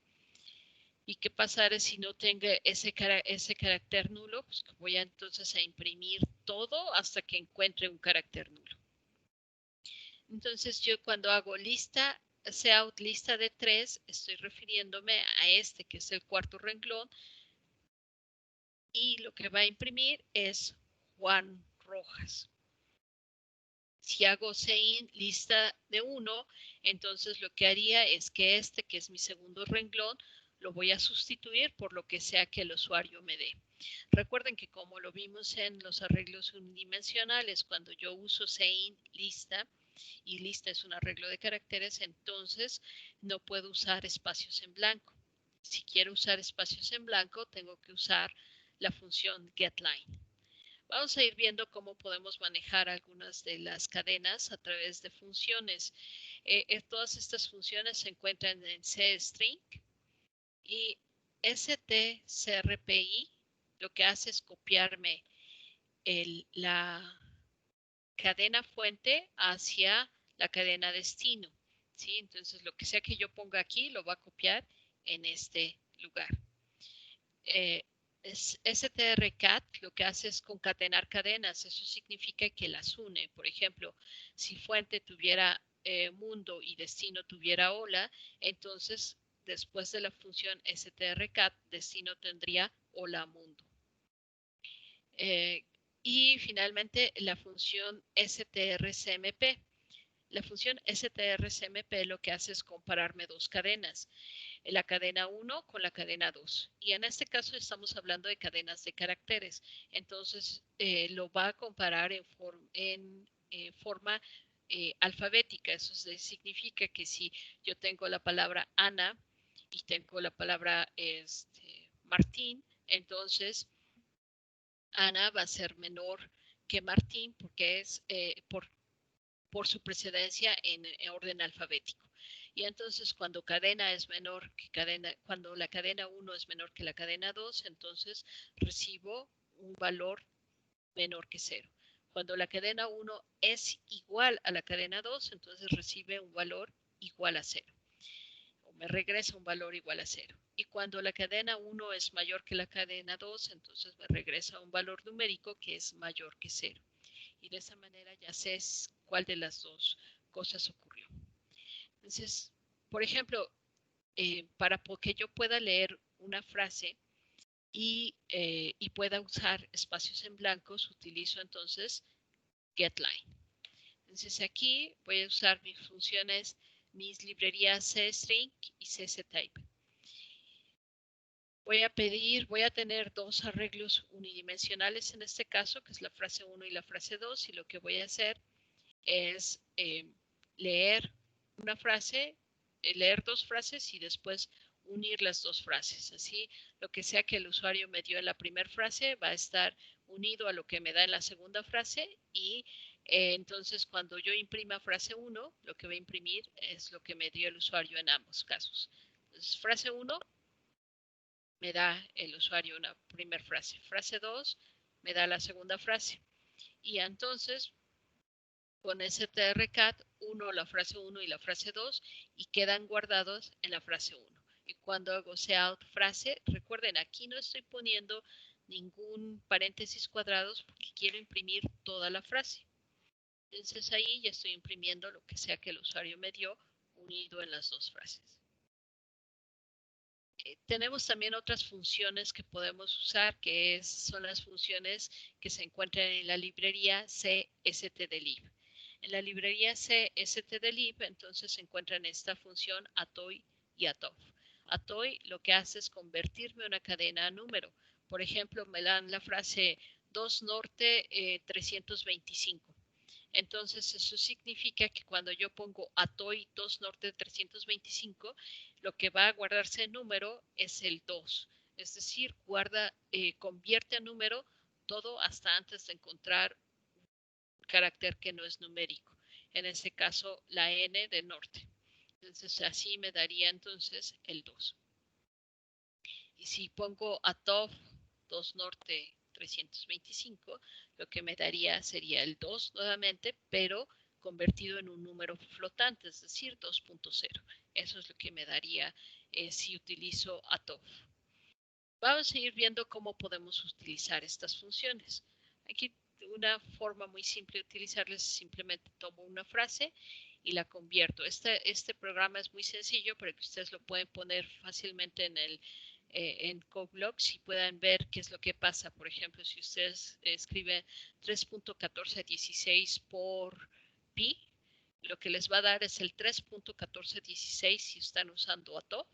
¿Y qué pasará si no tengo ese carácter nulo? Pues voy entonces a imprimir todo hasta que encuentre un carácter nulo. Entonces yo cuando hago lista, cout lista de 3, estoy refiriéndome a este que es el cuarto renglón y lo que va a imprimir es Juan Rojas. Si hago sein lista de 1, entonces lo que haría es que este, que es mi segundo renglón, lo voy a sustituir por lo que sea que el usuario me dé. Recuerden que como lo vimos en los arreglos unidimensionales, cuando yo uso sein lista, y lista es un arreglo de caracteres, entonces no puedo usar espacios en blanco. Si quiero usar espacios en blanco, tengo que usar la función getLine. Vamos a ir viendo cómo podemos manejar algunas de las cadenas a través de funciones. Todas estas funciones se encuentran en CString y strcpy lo que hace es copiarme la cadena fuente hacia la cadena destino, ¿sí? Entonces, lo que sea que yo ponga aquí lo va a copiar en este lugar. strcat lo que hace es concatenar cadenas. Eso significa que las une. Por ejemplo, si fuente tuviera mundo y destino tuviera hola, entonces después de la función strcat, destino tendría hola mundo. Y finalmente la función strcmp. La función strcmp lo que hace es compararme dos cadenas, la cadena 1 con la cadena 2. Y en este caso estamos hablando de cadenas de caracteres. Entonces lo va a comparar en forma alfabética. Eso significa que si yo tengo la palabra Ana y tengo la palabra Martín, entonces Ana va a ser menor que Martín porque es por su precedencia en orden alfabético. Y entonces cuando cadena es menor que cadena, cuando la cadena 1 es menor que la cadena 2, entonces recibo un valor menor que 0. Cuando la cadena 1 es igual a la cadena 2, entonces recibe un valor igual a 0. O me regresa un valor igual a 0. Y cuando la cadena 1 es mayor que la cadena 2, entonces me regresa un valor numérico que es mayor que 0. Y de esa manera ya sé cuál de las dos cosas ocurrió. Entonces, por ejemplo, para que yo pueda leer una frase y pueda usar espacios en blancos, utilizo entonces getLine. Entonces aquí voy a usar mis funciones, mis librerías CString y CStype. Voy a tener dos arreglos unidimensionales en este caso, que es la frase 1 y la frase 2, y lo que voy a hacer es leer una frase, leer dos frases y después unir las dos frases. Así, lo que sea que el usuario me dio en la primera frase va a estar unido a lo que me da en la segunda frase y entonces cuando yo imprima frase 1, lo que va a imprimir es lo que me dio el usuario en ambos casos. Entonces, frase 1 me da el usuario una primera frase. Frase 2 me da la segunda frase. Y entonces con strcat 1, la frase 1 y la frase 2 y quedan guardados en la frase 1. Y cuando hago cout frase, recuerden, aquí no estoy poniendo ningún paréntesis cuadrados porque quiero imprimir toda la frase. Entonces ahí ya estoy imprimiendo lo que sea que el usuario me dio unido en las dos frases. Tenemos también otras funciones que podemos usar, que son las funciones que se encuentran en la librería CSTDlib. En la librería CSTDlib, entonces se encuentran esta función atoy y atof. Atoy lo que hace es convertirme una cadena a número. Por ejemplo, me dan la frase 2 norte 325. Entonces, eso significa que cuando yo pongo atoy 2 norte 325, lo que va a guardarse en número es el 2. Es decir, convierte a número todo hasta antes de encontrar carácter que no es numérico. En este caso, la N de norte. Entonces, así me daría entonces el 2. Y si pongo ATOF 2 norte 325, lo que me daría sería el 2 nuevamente, pero convertido en un número flotante, es decir, 2.0. Eso es lo que me daría si utilizo ATOF. Vamos a ir viendo cómo podemos utilizar estas funciones. Aquí una forma muy simple de utilizarlas es simplemente tomo una frase y la convierto. Este programa es muy sencillo para que ustedes lo pueden poner fácilmente en CodeBlocks y puedan ver qué es lo que pasa. Por ejemplo, si ustedes escriben 3.1416 por pi, lo que les va a dar es el 3.1416 si están usando ATOF.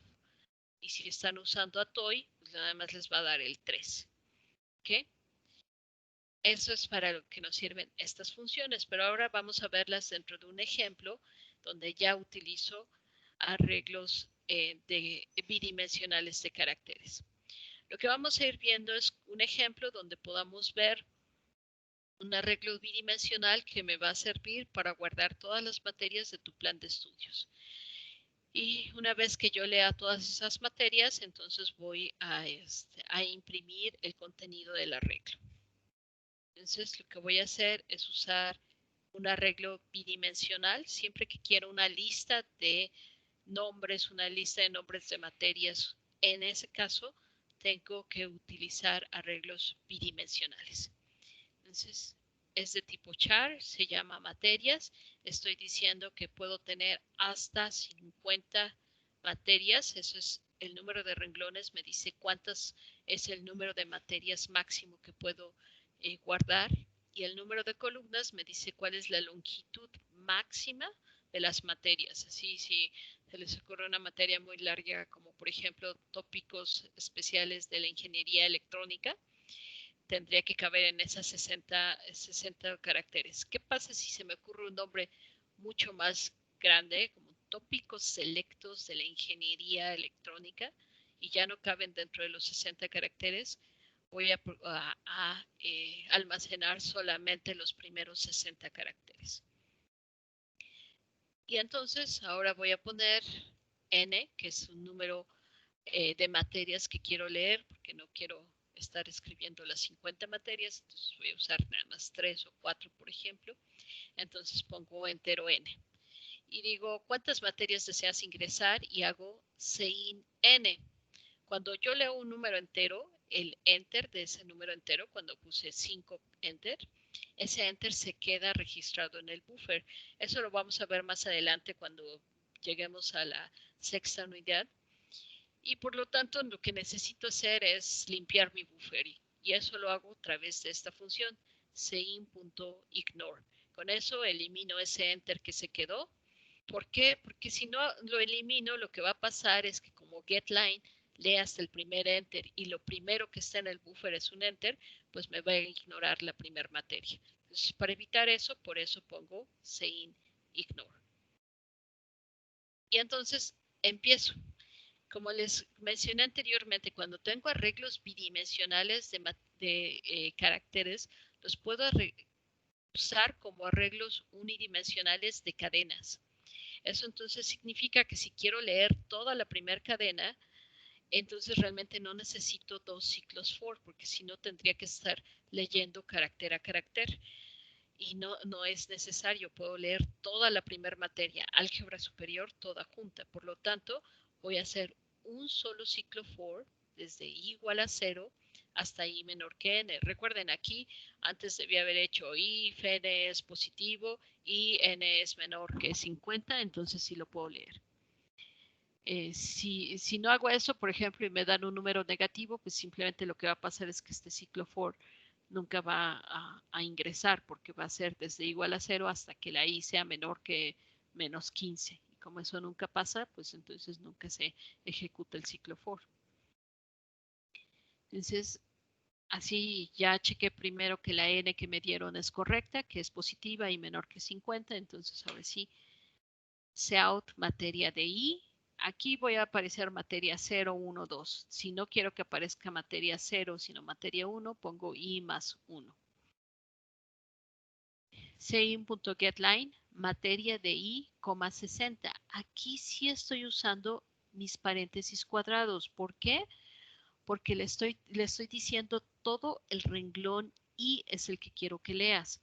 Y si están usando ATOI, pues nada más les va a dar el 3. ¿Ok? Eso es para lo que nos sirven estas funciones, pero ahora vamos a verlas dentro de un ejemplo donde ya utilizo arreglos bidimensionales de caracteres. Lo que vamos a ir viendo es un ejemplo donde podamos ver un arreglo bidimensional que me va a servir para guardar todas las materias de tu plan de estudios. Y una vez que yo lea todas esas materias, entonces voy a imprimir el contenido del arreglo. Entonces lo que voy a hacer es usar un arreglo bidimensional siempre que quiero una lista de nombres, una lista de nombres de materias. En ese caso, tengo que utilizar arreglos bidimensionales. Entonces, es de tipo char, se llama materias. Estoy diciendo que puedo tener hasta 50 materias. Eso es el número de renglones. Me dice cuántas es el número de materias máximo que puedo guardar. Y el número de columnas me dice cuál es la longitud máxima de las materias. Así, si se les ocurre una materia muy larga, como por ejemplo tópicos especiales de la ingeniería electrónica, tendría que caber en esas 60 caracteres. ¿Qué pasa si se me ocurre un nombre mucho más grande, como tópicos selectos de la ingeniería electrónica, y ya no caben dentro de los 60 caracteres? Voy a almacenar solamente los primeros 60 caracteres. Y entonces ahora voy a poner n, que es un número de materias que quiero leer, porque no quiero estar escribiendo las 50 materias, entonces voy a usar nada más 3 o 4, por ejemplo. Entonces pongo entero n. Y digo, ¿cuántas materias deseas ingresar? Y hago sein n. Cuando yo leo un número entero, el enter de ese número entero, cuando puse 5 enter, ese enter se queda registrado en el buffer. Eso lo vamos a ver más adelante cuando lleguemos a la sexta unidad. Y por lo tanto, lo que necesito hacer es limpiar mi buffer. Y eso lo hago a través de esta función, sein.ignore. Con eso elimino ese enter que se quedó. ¿Por qué? Porque si no lo elimino, lo que va a pasar es que como getLine lee hasta el primer enter y lo primero que está en el buffer es un enter, pues me va a ignorar la primera materia. Entonces, para evitar eso, por eso pongo sein.ignore. Y entonces empiezo. Como les mencioné anteriormente, cuando tengo arreglos bidimensionales de caracteres, los puedo usar como arreglos unidimensionales de cadenas. Eso entonces significa que si quiero leer toda la primera cadena, entonces realmente no necesito 2 ciclos for, porque si no tendría que estar leyendo carácter a carácter. Y no es necesario, puedo leer toda la primera materia, álgebra superior, toda junta. Por lo tanto, voy a hacer un solo ciclo for desde i igual a 0 hasta i menor que n. Recuerden, aquí antes debía haber hecho if n es positivo y n es menor que 50, entonces sí lo puedo leer. Si no hago eso, por ejemplo, y me dan un número negativo, pues simplemente lo que va a pasar es que este ciclo for nunca va a ingresar, porque va a ser desde igual a 0 hasta que la i sea menor que menos 15. Y como eso nunca pasa, pues entonces nunca se ejecuta el ciclo for. Entonces, así ya chequé primero que la n que me dieron es correcta, que es positiva y menor que 50. Entonces, ahora sí, Cout materia de i. Aquí voy a aparecer materia 0, 1, 2. Si no quiero que aparezca materia 0, sino materia 1, pongo i más 1. Sein.getLine, materia de i, 60. Aquí sí estoy usando mis paréntesis cuadrados. ¿Por qué? Porque le estoy diciendo todo el renglón i es el que quiero que leas.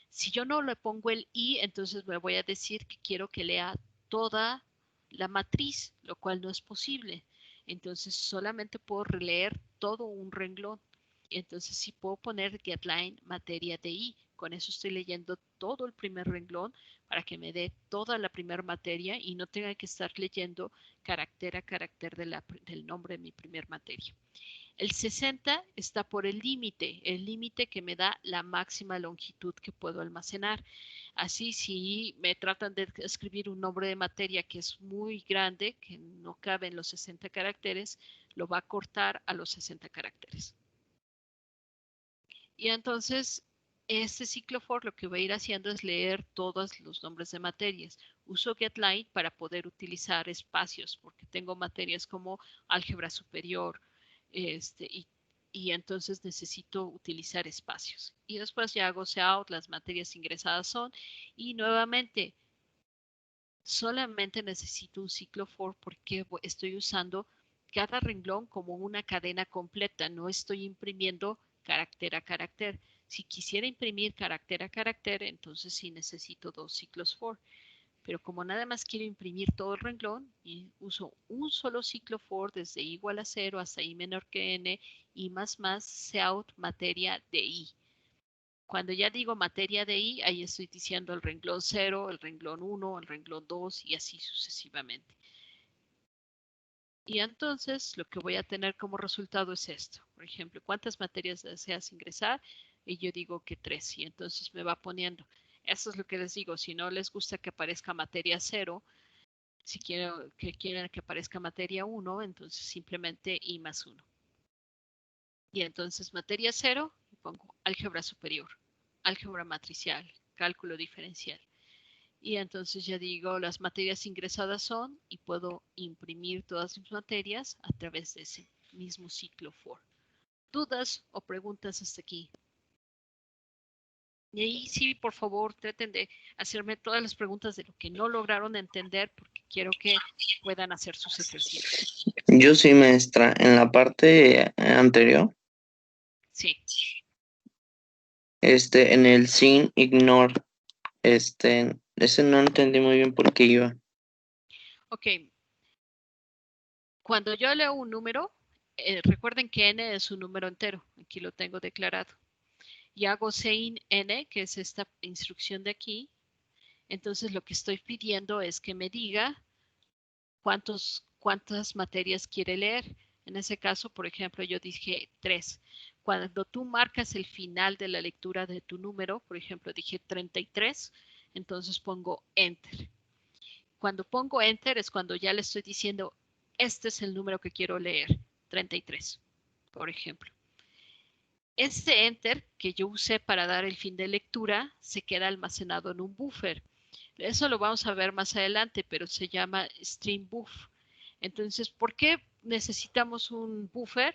Si yo no le pongo el i, entonces me voy a decir que quiero que lea toda la matriz, lo cual no es posible. Entonces solamente puedo releer todo un renglón. Entonces sí puedo poner getLine materia de i. Con eso estoy leyendo todo el primer renglón para que me dé toda la primera materia y no tenga que estar leyendo carácter a carácter del nombre de mi primer materia. El 60 está por el límite que me da la máxima longitud que puedo almacenar. Así, si me tratan de escribir un nombre de materia que es muy grande, que no cabe en los 60 caracteres, lo va a cortar a los 60 caracteres. Y entonces, este ciclo for lo que va a ir haciendo es leer todos los nombres de materias. Uso getLine para poder utilizar espacios, porque tengo materias como álgebra superior, y entonces necesito utilizar espacios. Y después ya hago cout, las materias ingresadas son, y nuevamente, solamente necesito un ciclo for porque estoy usando cada renglón como una cadena completa, no estoy imprimiendo carácter a carácter. Si quisiera imprimir carácter a carácter, entonces sí necesito 2 ciclos for. Pero como nada más quiero imprimir todo el renglón, y uso un solo ciclo for desde i igual a 0 hasta i menor que n, y más cout materia de i. Cuando ya digo materia de i, ahí estoy diciendo el renglón 0, el renglón 1, el renglón 2 y así sucesivamente. Y entonces lo que voy a tener como resultado es esto. Por ejemplo, ¿cuántas materias deseas ingresar? Y yo digo que 3. Y entonces me va poniendo. Eso es lo que les digo. Si no les gusta que aparezca materia 0, si quieren que aparezca materia 1, entonces simplemente i más 1. Y entonces materia 0, pongo álgebra superior, álgebra matricial, cálculo diferencial. Y entonces ya digo, las materias ingresadas son, y puedo imprimir todas mis materias a través de ese mismo ciclo for. ¿Dudas o preguntas hasta aquí? Y ahí sí, por favor, traten de hacerme todas las preguntas de lo que no lograron entender, porque quiero que puedan hacer sus ejercicios. Yo sí, maestra, en la parte anterior, Sí. en el sin ignore, ese no entendí muy bien por qué iba. Ok. Cuando yo leo un número, recuerden que n es un número entero. Aquí lo tengo declarado. Y hago sein n, que es esta instrucción de aquí. Entonces lo que estoy pidiendo es que me diga cuántas materias quiere leer. En ese caso, por ejemplo, yo dije 3. Cuando tú marcas el final de la lectura de tu número, por ejemplo, dije 33, entonces pongo enter. Cuando pongo enter es cuando ya le estoy diciendo, este es el número que quiero leer, 33, por ejemplo. Este enter que yo usé para dar el fin de lectura se queda almacenado en un buffer. Eso lo vamos a ver más adelante, pero se llama stream buff. Entonces, ¿por qué necesitamos un buffer?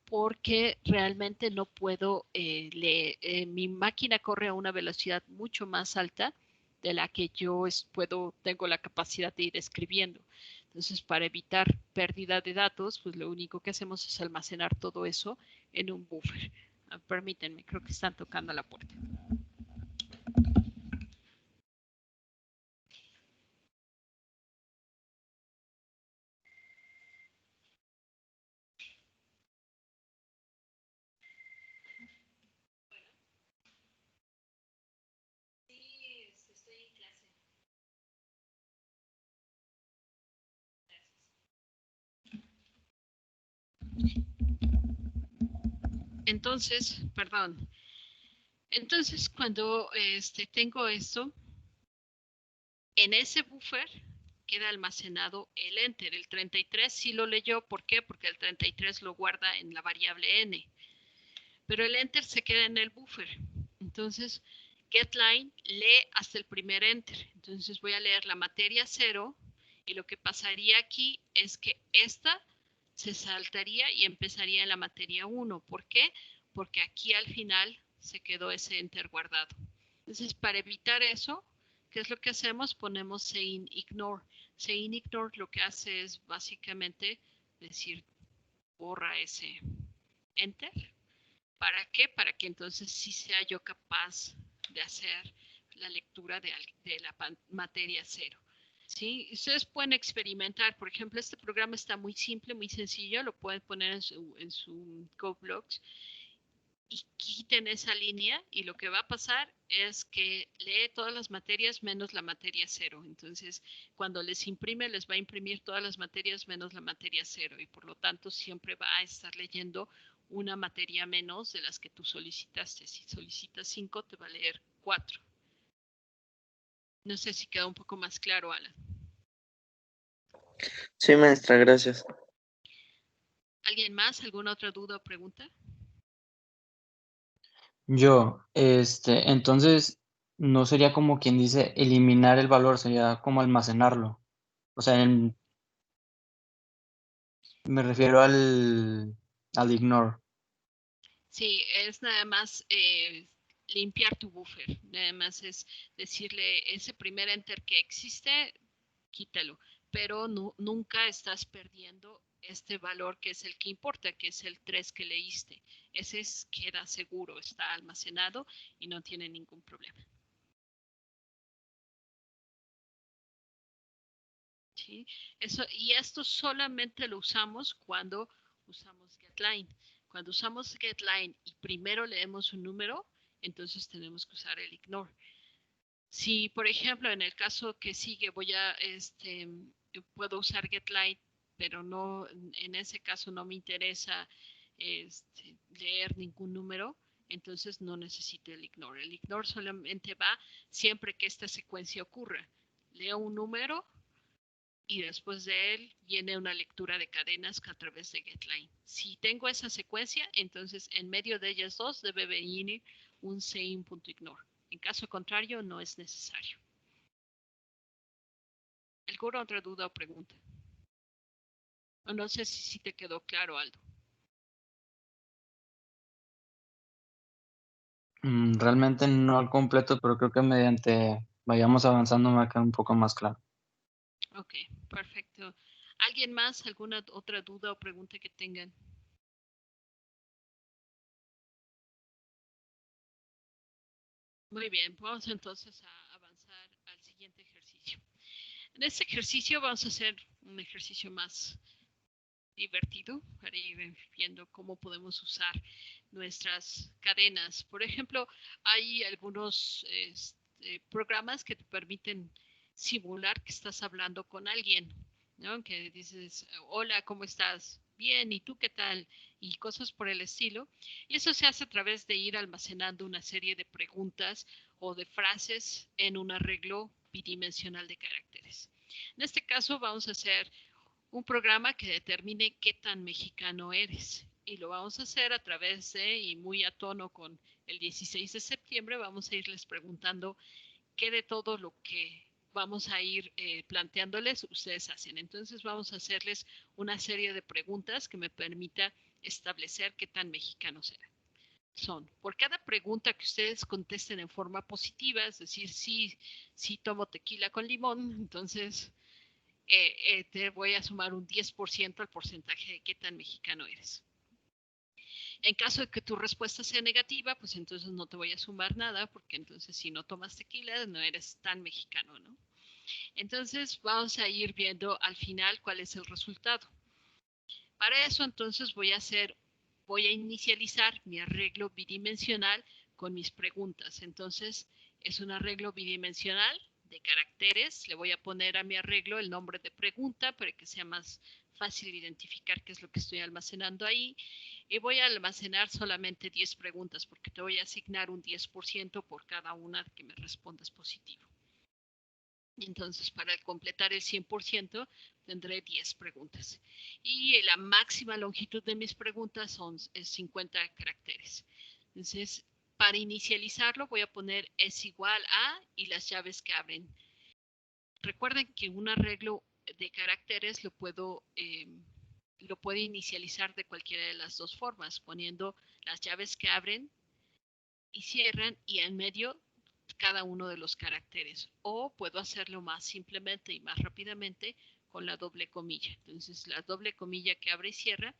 Porque realmente no puedo leer. Mi máquina corre a una velocidad mucho más alta de la que yo tengo la capacidad de ir escribiendo. Entonces, para evitar pérdida de datos, pues lo único que hacemos es almacenar todo eso en un buffer. Permítanme, creo que están tocando la puerta. Sí, estoy en clase. Entonces, perdón. Entonces, cuando tengo esto, en ese buffer queda almacenado el enter. El 33 sí lo leyó. ¿Por qué? Porque el 33 lo guarda en la variable n. Pero el enter se queda en el buffer. Entonces, getLine lee hasta el primer enter. Entonces voy a leer la materia 0 y lo que pasaría aquí es que esta se saltaría y empezaría en la materia 1. ¿Por qué? Porque aquí al final se quedó ese enter guardado. Entonces, para evitar eso, ¿qué es lo que hacemos? Ponemos sein ignore. Sein ignore lo que hace es básicamente decir, borra ese enter. ¿Para qué? Para que entonces sí sea yo capaz de hacer la lectura de la materia cero. ¿Sí? Ustedes pueden experimentar, por ejemplo, este programa está muy simple, muy sencillo, lo pueden poner en su CodeBlocks y quiten esa línea y lo que va a pasar es que lee todas las materias menos la materia cero. Entonces, cuando les imprime, les va a imprimir todas las materias menos la materia cero y por lo tanto siempre va a estar leyendo una materia menos de las que tú solicitaste. Si solicitas 5, te va a leer 4. No sé si queda un poco más claro, Alan. Sí, maestra, gracias. ¿Alguien más? ¿Alguna otra duda o pregunta? Yo, entonces, no sería como quien dice eliminar el valor, sería como almacenarlo. O sea, me refiero al ignore. Sí, es nada más limpiar tu buffer. Nada más es decirle ese primer enter que existe, quítalo. Pero nunca estás perdiendo este valor que es el que importa, que es el 3 que leíste. Ese queda seguro, está almacenado y no tiene ningún problema. ¿Sí? Y esto solamente lo usamos cuando usamos getLine. Cuando usamos getLine y primero leemos un número, entonces tenemos que usar el ignore. Si, por ejemplo, en el caso que sigue puedo usar getLine, pero no, en ese caso no me interesa leer ningún número, entonces no necesito el ignore. El ignore solamente va siempre que esta secuencia ocurra. Leo un número, y después de él viene una lectura de cadenas a través de getLine. Si tengo esa secuencia, entonces en medio de ellas dos debe venir un sein.ignore. En caso contrario, no es necesario. ¿Alguna otra duda o pregunta? O no sé si te quedó claro, Aldo. Realmente no al completo, pero creo que mediante vayamos avanzando me va a quedar un poco más claro. Ok, perfecto. ¿Alguien más? ¿Alguna otra duda o pregunta que tengan? Muy bien, vamos entonces a avanzar al siguiente ejercicio. En este ejercicio vamos a hacer un ejercicio más divertido para ir viendo cómo podemos usar nuestras cadenas. Por ejemplo, hay algunos programas que te permiten simular que estás hablando con alguien, ¿no? Que dices, hola, ¿cómo estás? Bien, ¿y tú qué tal? Y cosas por el estilo. Y eso se hace a través de ir almacenando una serie de preguntas o de frases en un arreglo bidimensional de caracteres. En este caso vamos a hacer un programa que determine qué tan mexicano eres. Y lo vamos a hacer a través de, y muy a tono con el 16 de septiembre, vamos a irles preguntando qué de todo lo que vamos a ir planteándoles ustedes hacen. Entonces vamos a hacerles una serie de preguntas que me permita establecer qué tan mexicanos son. Por cada pregunta que ustedes contesten en forma positiva, es decir, sí tomo tequila con limón, entonces te voy a sumar un 10% al porcentaje de qué tan mexicano eres. En caso de que tu respuesta sea negativa, pues entonces no te voy a sumar nada, porque entonces si no tomas tequila no eres tan mexicano, ¿no? Entonces vamos a ir viendo al final cuál es el resultado. Para eso entonces voy a inicializar mi arreglo bidimensional con mis preguntas. Entonces es un arreglo bidimensional de caracteres. Le voy a poner a mi arreglo el nombre de pregunta para que sea más fácil identificar qué es lo que estoy almacenando ahí. Y voy a almacenar solamente 10 preguntas porque te voy a asignar un 10% por cada una que me respondas positivo. Entonces, para completar el 100%, tendré 10 preguntas. Y la máxima longitud de mis preguntas es 50 caracteres. Entonces, para inicializarlo, voy a poner es igual a y las llaves que abren. Recuerden que un arreglo de caracteres lo puedo inicializar de cualquiera de las dos formas, poniendo las llaves que abren y cierran y en medio cada uno de los caracteres. O puedo hacerlo más simplemente y más rápidamente con la doble comilla. Entonces, la doble comilla que abre y cierra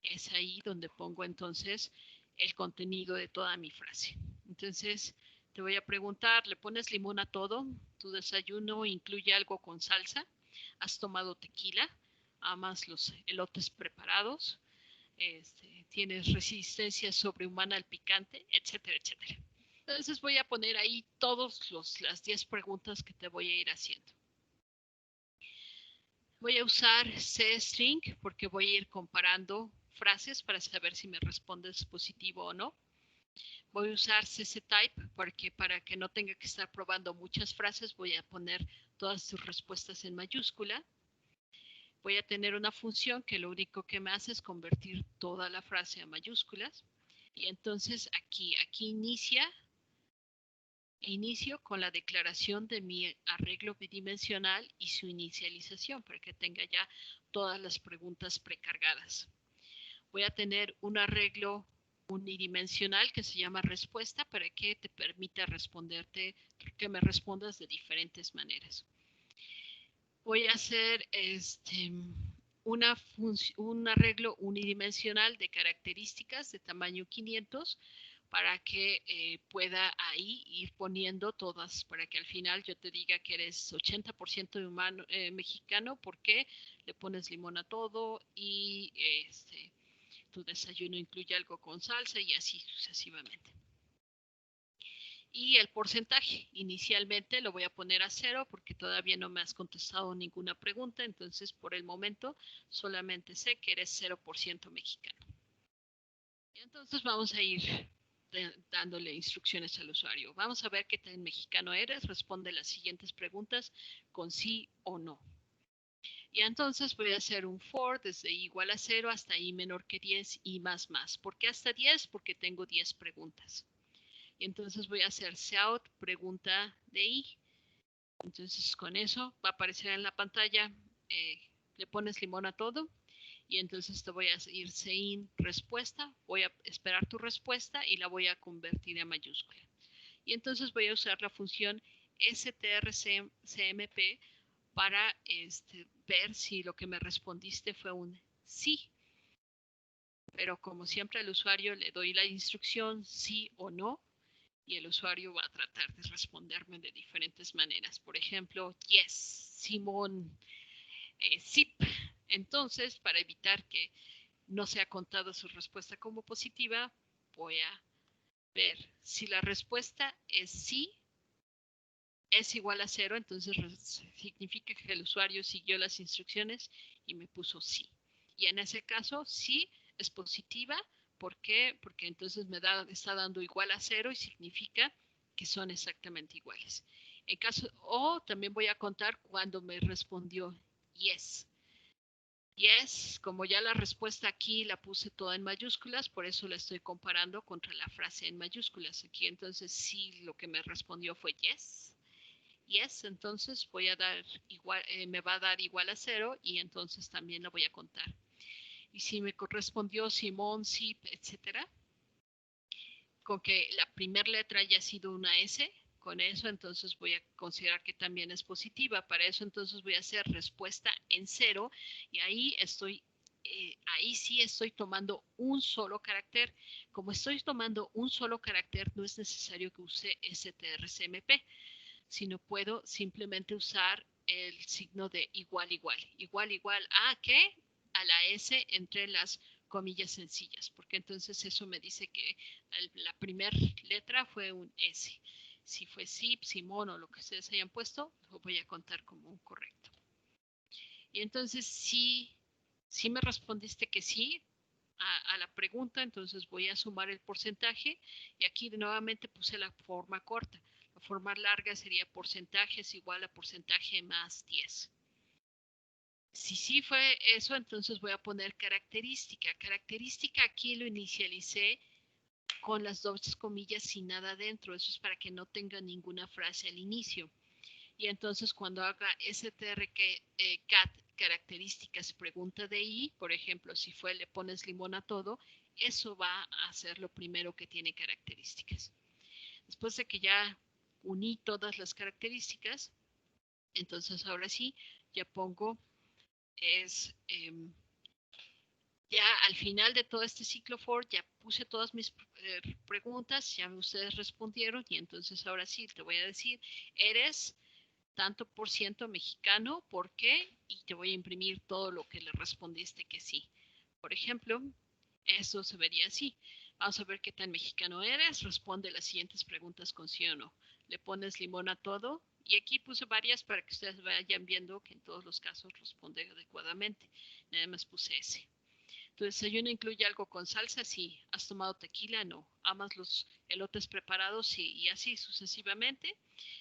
es ahí donde pongo entonces el contenido de toda mi frase. Entonces, te voy a preguntar, ¿le pones limón a todo? ¿Tu desayuno incluye algo con salsa? ¿Has tomado tequila? ¿Amas los elotes preparados? ¿Tienes resistencia sobrehumana al picante? Etcétera, etcétera. Entonces voy a poner ahí todas las 10 preguntas que te voy a ir haciendo. Voy a usar CString porque voy a ir comparando frases para saber si me respondes positivo o no. Voy a usar cctype porque para que no tenga que estar probando muchas frases voy a poner todas tus respuestas en mayúscula. Voy a tener una función que lo único que me hace es convertir toda la frase a mayúsculas. Y entonces aquí inicio con la declaración de mi arreglo bidimensional y su inicialización para que tenga ya todas las preguntas precargadas. Voy a tener un arreglo unidimensional que se llama respuesta para que te permita responderte, que me respondas de diferentes maneras. Voy a hacer un arreglo unidimensional de características de tamaño 500 para que pueda ahí ir poniendo todas, para que al final yo te diga que eres 80% humano, mexicano, porque le pones limón a todo y tu desayuno incluye algo con salsa y así sucesivamente. Y el porcentaje, inicialmente lo voy a poner a 0 porque todavía no me has contestado ninguna pregunta, entonces por el momento solamente sé que eres 0% mexicano. Y entonces vamos a ir dándole instrucciones al usuario. Vamos a ver qué tan mexicano eres, responde las siguientes preguntas con sí o no. Y entonces voy a hacer un for desde i igual a 0 hasta i menor que 10 y más. ¿Por qué hasta 10? Porque tengo 10 preguntas. Y entonces voy a hacer cout pregunta de i. Entonces con eso va a aparecer en la pantalla, le pones limón a todo. Y entonces te voy a ir sein respuesta, voy a esperar tu respuesta y la voy a convertir en mayúscula. Y entonces voy a usar la función strcmp para ver si lo que me respondiste fue un sí. Pero como siempre al usuario le doy la instrucción sí o no y el usuario va a tratar de responderme de diferentes maneras. Por ejemplo, yes, Simón, zip. Entonces, para evitar que no sea contado su respuesta como positiva, voy a ver si la respuesta es sí, es igual a 0, entonces significa que el usuario siguió las instrucciones y me puso sí. Y en ese caso, sí es positiva. ¿Por qué? Porque entonces me está dando igual a 0 y significa que son exactamente iguales. En caso, o también voy a contar cuando me respondió yes. Yes, como ya la respuesta aquí la puse toda en mayúsculas, por eso la estoy comparando contra la frase en mayúsculas. Aquí entonces sí lo que me respondió fue yes. Yes, entonces voy a dar igual, me va a dar igual a 0 y entonces también la voy a contar. Y si me correspondió Simón, Zip, etcétera, con que la primera letra haya sido una S, con eso entonces voy a considerar que también es positiva. Para eso entonces voy a hacer respuesta en 0 y ahí sí estoy tomando un solo carácter. Como estoy tomando un solo carácter, no es necesario que use strcmp, sino puedo simplemente usar el signo de igual, igual. Igual, igual a ¿qué? A la S entre las comillas sencillas, porque entonces eso me dice que la primera letra fue un S. Si fue Zip, Simón o lo que ustedes hayan puesto, lo voy a contar como un correcto. Y entonces si me respondiste que sí a la pregunta, entonces voy a sumar el porcentaje y aquí nuevamente puse la forma corta. La forma larga sería porcentaje es igual a porcentaje más 10. Si sí fue eso, entonces voy a poner característica. Característica aquí lo inicialicé con las dos comillas sin nada dentro. Eso es para que no tenga ninguna frase al inicio. Y entonces cuando haga strcat características pregunta de i, por ejemplo, si fue le pones limón a todo, eso va a ser lo primero que tiene características. Después de que ya uní todas las características. Entonces ahora sí, ya pongo, ya al final de todo este ciclo for, ya puse todas mis preguntas, ya ustedes respondieron y entonces ahora sí te voy a decir, eres tanto por ciento mexicano, ¿por qué? Y te voy a imprimir todo lo que le respondiste que sí. Por ejemplo, eso se vería así. Vamos a ver qué tan mexicano eres. Responde las siguientes preguntas con sí o no. Le pones limón a todo. Y aquí puse varias para que ustedes vayan viendo que en todos los casos responde adecuadamente. Nada más puse ese. ¿Tu desayuno incluye algo con salsa? Sí. ¿Has tomado tequila? No. ¿Amas los elotes preparados? Sí. Y así sucesivamente.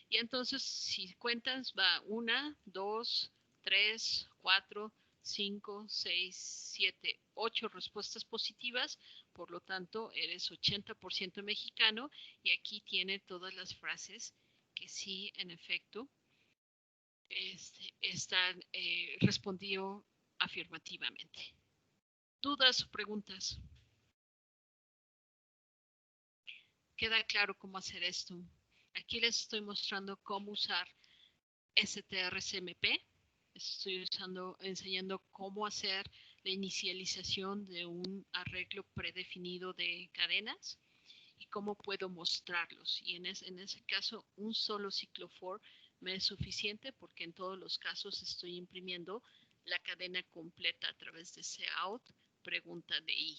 Y entonces, si cuentas, va 1, 2, 3, 4, 5, 6, 7, 8 respuestas positivas. Por lo tanto, eres 80% mexicano. Y aquí tiene todas las frases que sí, en efecto, están respondido afirmativamente. ¿Dudas o preguntas? ¿Queda claro cómo hacer esto? Aquí les estoy mostrando cómo usar strcmp. Estoy enseñando cómo hacer la inicialización de un arreglo predefinido de cadenas y cómo puedo mostrarlos. Y en ese caso, un solo ciclo for me es suficiente porque en todos los casos estoy imprimiendo la cadena completa a través de cout, pregunta de i.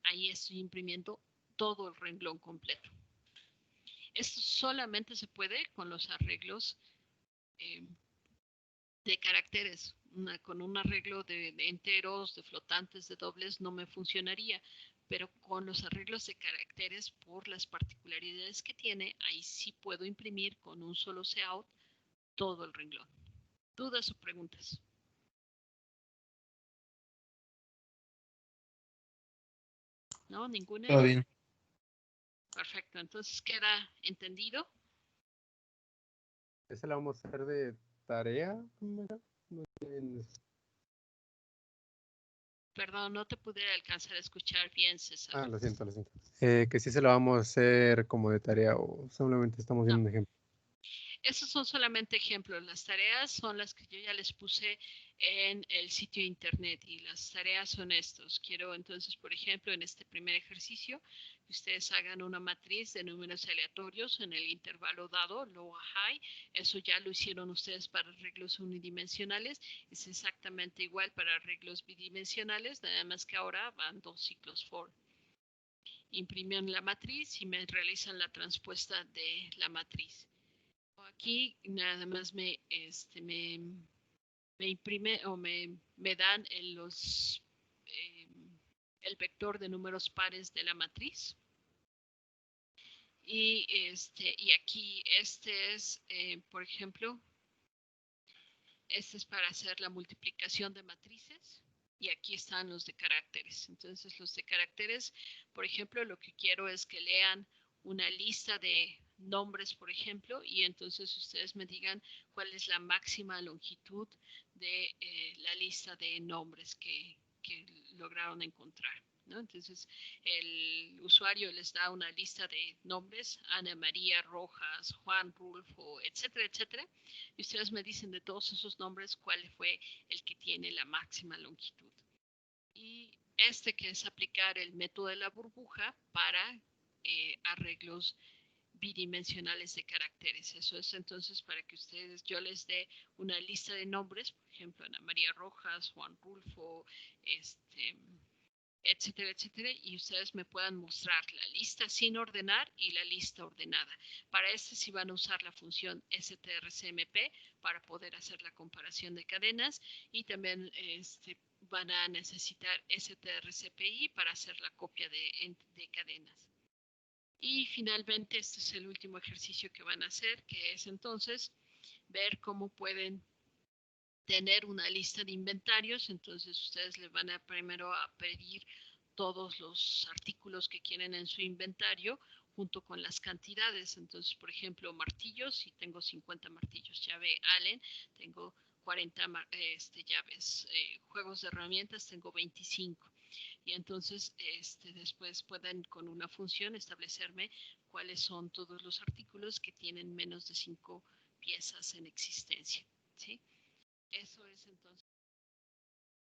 Ahí estoy imprimiendo todo el renglón completo. Esto solamente se puede con los arreglos de caracteres. Con un arreglo de enteros, de flotantes, de dobles, no me funcionaría. Pero con los arreglos de caracteres, por las particularidades que tiene, ahí sí puedo imprimir con un solo cout todo el renglón. ¿Dudas o preguntas? ¿No? ¿Ninguna? Todo bien. Perfecto. Entonces, ¿queda entendido? ¿Esa la vamos a hacer de tarea? No entiendo. Perdón, no te pude alcanzar a escuchar bien, César. Ah, lo siento, lo siento. Que sí se la vamos a hacer como de tarea o solamente estamos viendo un ejemplo. Estos son solamente ejemplos. Las tareas son las que yo ya les puse en el sitio de internet y las tareas son estos. Quiero entonces, por ejemplo, en este primer ejercicio, que ustedes hagan una matriz de números aleatorios en el intervalo dado, low a high. Eso ya lo hicieron ustedes para arreglos unidimensionales. Es exactamente igual para arreglos bidimensionales, nada más que ahora van 2 ciclos for. Imprimen la matriz y me realizan la transpuesta de la matriz. Aquí nada más me imprime o me dan el vector de números pares de la matriz. Y aquí este es, por ejemplo, este es para hacer la multiplicación de matrices. Y aquí están los de caracteres. Entonces los de caracteres, por ejemplo, lo que quiero es que lean una lista de nombres, por ejemplo, y entonces ustedes me digan cuál es la máxima longitud de la lista de nombres que lograron encontrar, ¿no? Entonces el usuario les da una lista de nombres, Ana María Rojas, Juan Rulfo, etcétera, etcétera, y ustedes me dicen de todos esos nombres cuál fue el que tiene la máxima longitud. Y que es aplicar el método de la burbuja para arreglos bidimensionales de caracteres. Eso es entonces para que yo les dé una lista de nombres, por ejemplo, Ana María Rojas, Juan Rulfo, etcétera, etcétera, y ustedes me puedan mostrar la lista sin ordenar y la lista ordenada. Para sí van a usar la función strcmp para poder hacer la comparación de cadenas y también van a necesitar strcpi para hacer la copia de cadenas. Y finalmente este es el último ejercicio que van a hacer, que es entonces ver cómo pueden tener una lista de inventarios. Entonces ustedes le van a primero a pedir todos los artículos que quieren en su inventario junto con las cantidades. Entonces, por ejemplo, martillos, si tengo 50 martillos, llave Allen, tengo 40 llaves, juegos de herramientas, tengo 25. Y entonces después pueden con una función establecerme cuáles son todos los artículos que tienen menos de 5 piezas en existencia, ¿sí? Eso es entonces,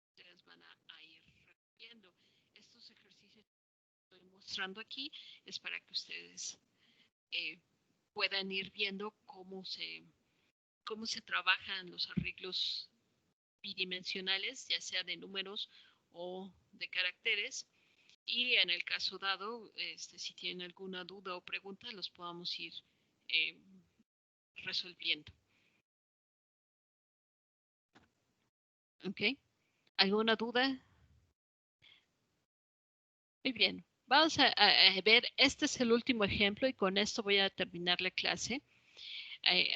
ustedes van a ir viendo. Estos ejercicios que estoy mostrando aquí es para que ustedes puedan ir viendo cómo se trabajan los arreglos bidimensionales, ya sea de números o de caracteres. Y en el caso dado, si tienen alguna duda o pregunta, los podamos ir resolviendo. ¿Ok? ¿Alguna duda? Muy bien. Vamos a ver, este es el último ejemplo y con esto voy a terminar la clase.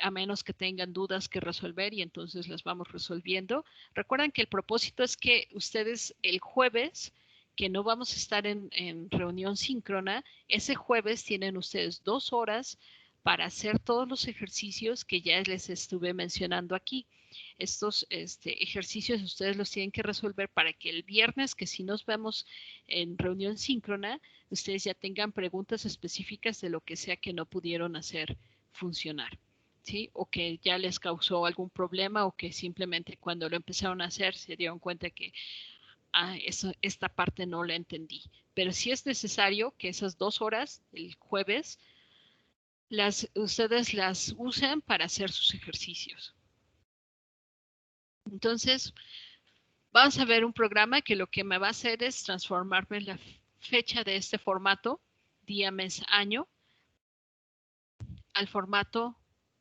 A menos que tengan dudas que resolver y entonces las vamos resolviendo. Recuerden que el propósito es que ustedes el jueves, que no vamos a estar en reunión síncrona, ese jueves tienen ustedes 2 horas para hacer todos los ejercicios que ya les estuve mencionando aquí. Estos ejercicios ustedes los tienen que resolver para que el viernes, que si nos vemos en reunión síncrona, ustedes ya tengan preguntas específicas de lo que sea que no pudieron hacer funcionar. ¿Sí? O que ya les causó algún problema o que simplemente cuando lo empezaron a hacer se dieron cuenta que esta parte no la entendí. Pero sí es necesario que esas 2 horas, el jueves, ustedes las usen para hacer sus ejercicios. Entonces, vamos a ver un programa que lo que me va a hacer es transformarme la fecha de este formato, día, mes, año, al formato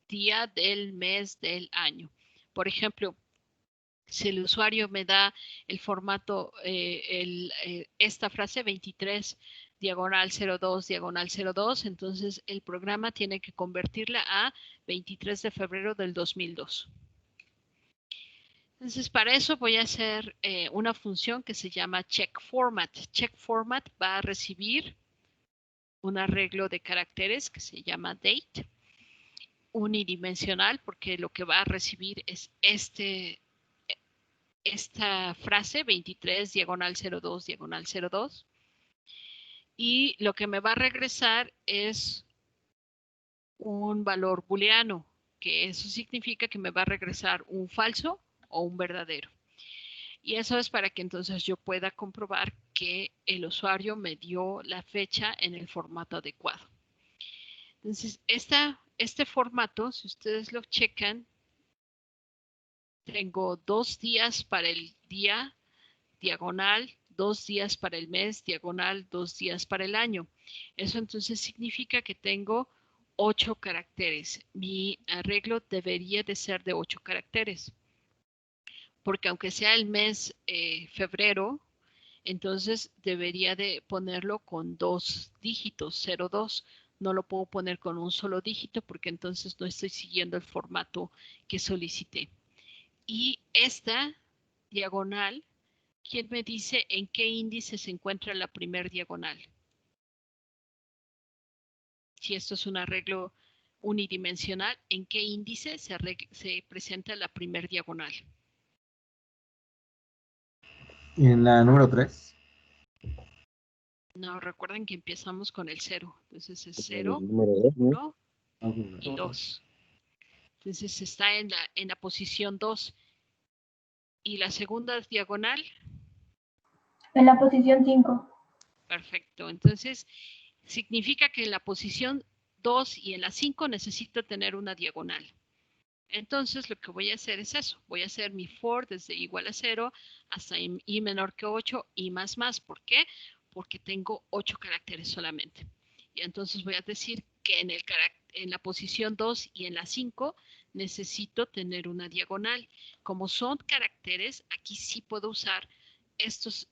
día del mes del año. Por ejemplo, si el usuario me da el formato, esta frase 23 diagonal 02 diagonal 02, entonces el programa tiene que convertirla a 23 de febrero del 2002. Entonces para eso voy a hacer una función que se llama checkFormat. CheckFormat va a recibir un arreglo de caracteres que se llama date, unidimensional, porque lo que va a recibir es esta frase 23 diagonal 02 diagonal 02 y lo que me va a regresar es un valor booleano, que eso significa que me va a regresar un falso o un verdadero. Y eso es para que entonces yo pueda comprobar que el usuario me dio la fecha en el formato adecuado. Entonces, este formato, si ustedes lo checan, tengo 2 días para el día, diagonal, 2 días para el mes, diagonal, 2 días para el año. Eso entonces significa que tengo 8 caracteres. Mi arreglo debería de ser de 8 caracteres. Porque aunque sea el mes febrero, entonces debería de ponerlo con 2 dígitos, 02. No lo puedo poner con un solo dígito porque entonces no estoy siguiendo el formato que solicité. Y esta diagonal, ¿quién me dice en qué índice se encuentra la primer diagonal? Si esto es un arreglo unidimensional, ¿en qué índice se presenta la primer diagonal? En la número 3. No, recuerden que empezamos con el 0. Entonces es 0, Número 2, 1 ¿no? y 2. Entonces está en la posición 2. ¿Y la segunda diagonal? En la posición 5. Perfecto. Entonces, significa que en la posición 2 y en la 5 necesito tener una diagonal. Entonces, lo que voy a hacer es eso. Voy a hacer mi for desde igual a 0 hasta i menor que 8 y más. ¿Por qué? Porque tengo 8 caracteres solamente. Y entonces voy a decir que en la posición 2 y en la 5 necesito tener una diagonal. Como son caracteres, aquí sí puedo usar estos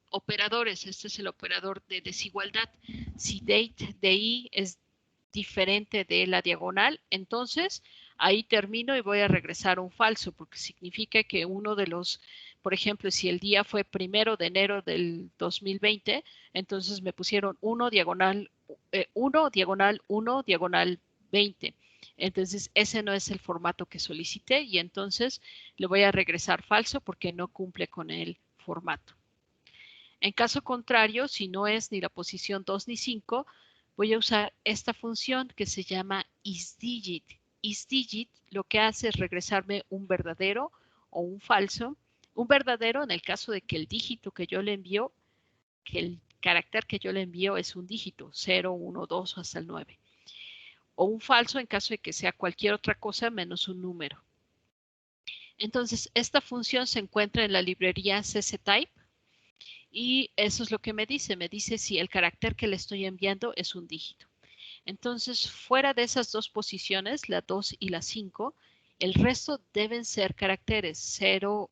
operadores. Este es el operador de desigualdad. Si date de i es diferente de la diagonal, entonces ahí termino y voy a regresar un falso, porque significa que uno de los, por ejemplo, si el día fue 1 de enero del 2020, entonces me pusieron 1 diagonal 1 diagonal 1 diagonal 20. Entonces ese no es el formato que solicité y entonces le voy a regresar falso porque no cumple con el formato. En caso contrario, si no es ni la posición 2 ni 5, voy a usar esta función que se llama isDigit. IsDigit lo que hace es regresarme un verdadero o un falso. Un verdadero en el caso de que el dígito que yo le envío, que el carácter que yo le envío es un dígito, 0, 1, 2 hasta el 9. O un falso en caso de que sea cualquier otra cosa menos un número. Entonces, esta función se encuentra en la librería cctype y eso es lo que me dice si el carácter que le estoy enviando es un dígito. Entonces, fuera de esas dos posiciones, la 2 y la 5, el resto deben ser caracteres 0,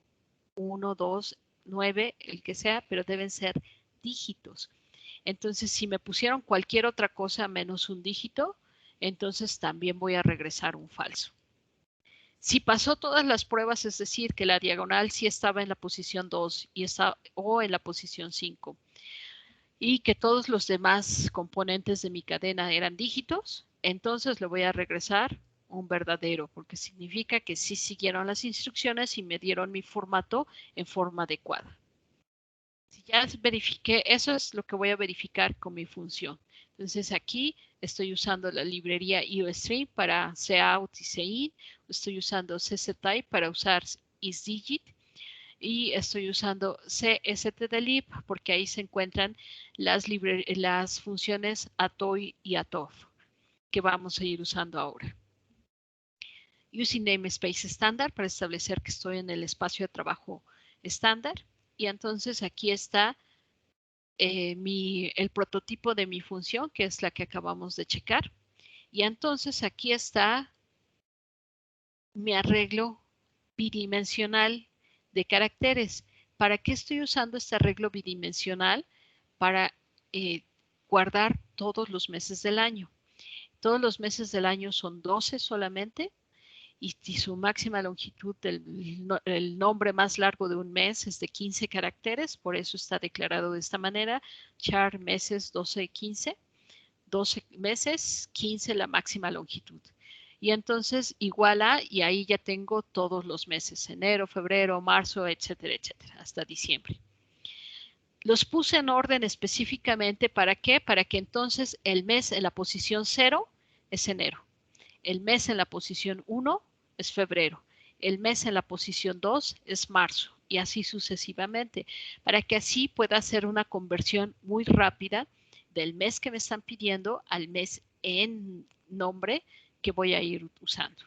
1, 2, 9, el que sea, pero deben ser dígitos. Entonces, si me pusieron cualquier otra cosa menos un dígito, entonces también voy a regresar un falso. Si pasó todas las pruebas, es decir, que la diagonal sí estaba en la posición 2 o en la posición 5, y que todos los demás componentes de mi cadena eran dígitos, entonces le voy a regresar un verdadero, porque significa que sí siguieron las instrucciones y me dieron mi formato en forma adecuada. Si ya verifiqué, eso es lo que voy a verificar con mi función. Entonces aquí estoy usando la librería IOStream para cout y cin, estoy usando cctype para usar isDigit y estoy usando cstdelib porque ahí se encuentran las funciones atoy y atof que vamos a ir usando ahora. Using namespace estándar para establecer que estoy en el espacio de trabajo estándar. Y entonces aquí está el prototipo de mi función, que es la que acabamos de checar. Y entonces aquí está mi arreglo bidimensional de caracteres. ¿Para qué estoy usando este arreglo bidimensional? Para guardar todos los meses del año. Todos los meses del año son 12 solamente. Y su máxima longitud, el nombre más largo de un mes es de 15 caracteres, por eso está declarado de esta manera, char meses 12 y 15, 12 meses, 15 la máxima longitud. Y entonces igual a, y ahí ya tengo todos los meses, enero, febrero, marzo, etcétera, etcétera, hasta diciembre. Los puse en orden específicamente, ¿para qué? Para que entonces el mes en la posición 0 es enero, el mes en la posición 1 es febrero, el mes en la posición 2 es marzo y así sucesivamente, para que así pueda hacer una conversión muy rápida del mes que me están pidiendo al mes en nombre que voy a ir usando.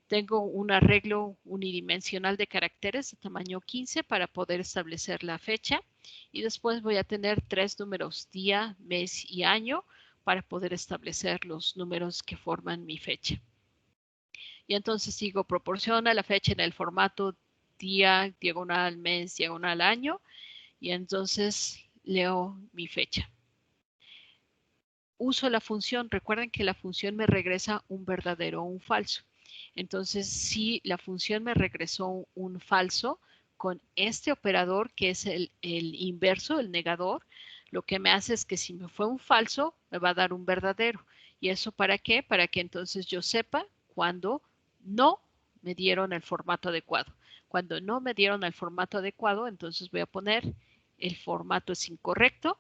Tengo un arreglo unidimensional de caracteres de tamaño 15 para poder establecer la fecha y después voy a tener 3 números, día, mes y año, para poder establecer los números que forman mi fecha. Y entonces digo, proporciona la fecha en el formato día, diagonal, mes, diagonal, año. Y entonces leo mi fecha. Uso la función. Recuerden que la función me regresa un verdadero o un falso. Entonces, si la función me regresó un falso, con este operador que es el inverso, el negador, lo que me hace es que si me fue un falso, me va a dar un verdadero. ¿Y eso para qué? Para que entonces yo sepa cuando no me dieron el formato adecuado. Cuando no me dieron el formato adecuado, entonces voy a poner el formato es incorrecto,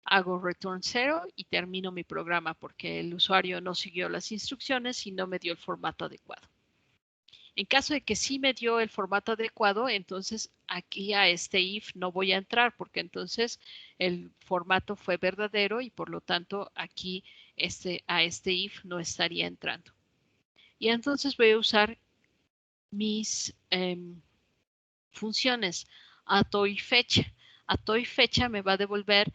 hago return 0 y termino mi programa porque el usuario no siguió las instrucciones y no me dio el formato adecuado. En caso de que sí me dio el formato adecuado, entonces aquí a este if no voy a entrar porque entonces el formato fue verdadero y por lo tanto aquí a este if no estaría entrando. Y entonces voy a usar mis funciones atoy fecha. Atoy fecha me va a devolver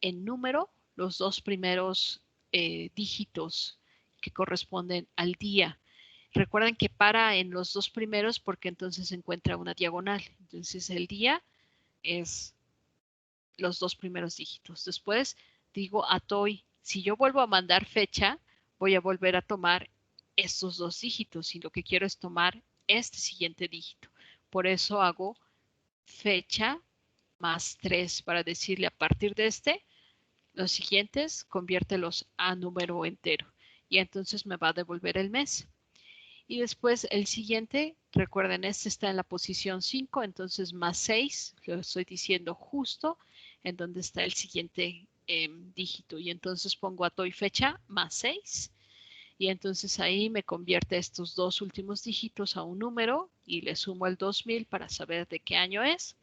en número los dos primeros dígitos que corresponden al día. Recuerden que para en los dos primeros porque entonces se encuentra una diagonal. Entonces el día es los dos primeros dígitos. Después digo atoy. Si yo vuelvo a mandar fecha, voy a volver a tomar estos dos dígitos y lo que quiero es tomar este siguiente dígito. Por eso hago fecha más 3 para decirle a partir de los siguientes, conviértelos a número entero. Y entonces me va a devolver el mes. Y después el siguiente, recuerden, este está en la posición 5, entonces más 6, lo estoy diciendo justo en donde está el siguiente dígito. Y entonces pongo ato y fecha más 6. Y entonces ahí me convierte estos dos últimos dígitos a un número y le sumo el 2000 para saber de qué año es.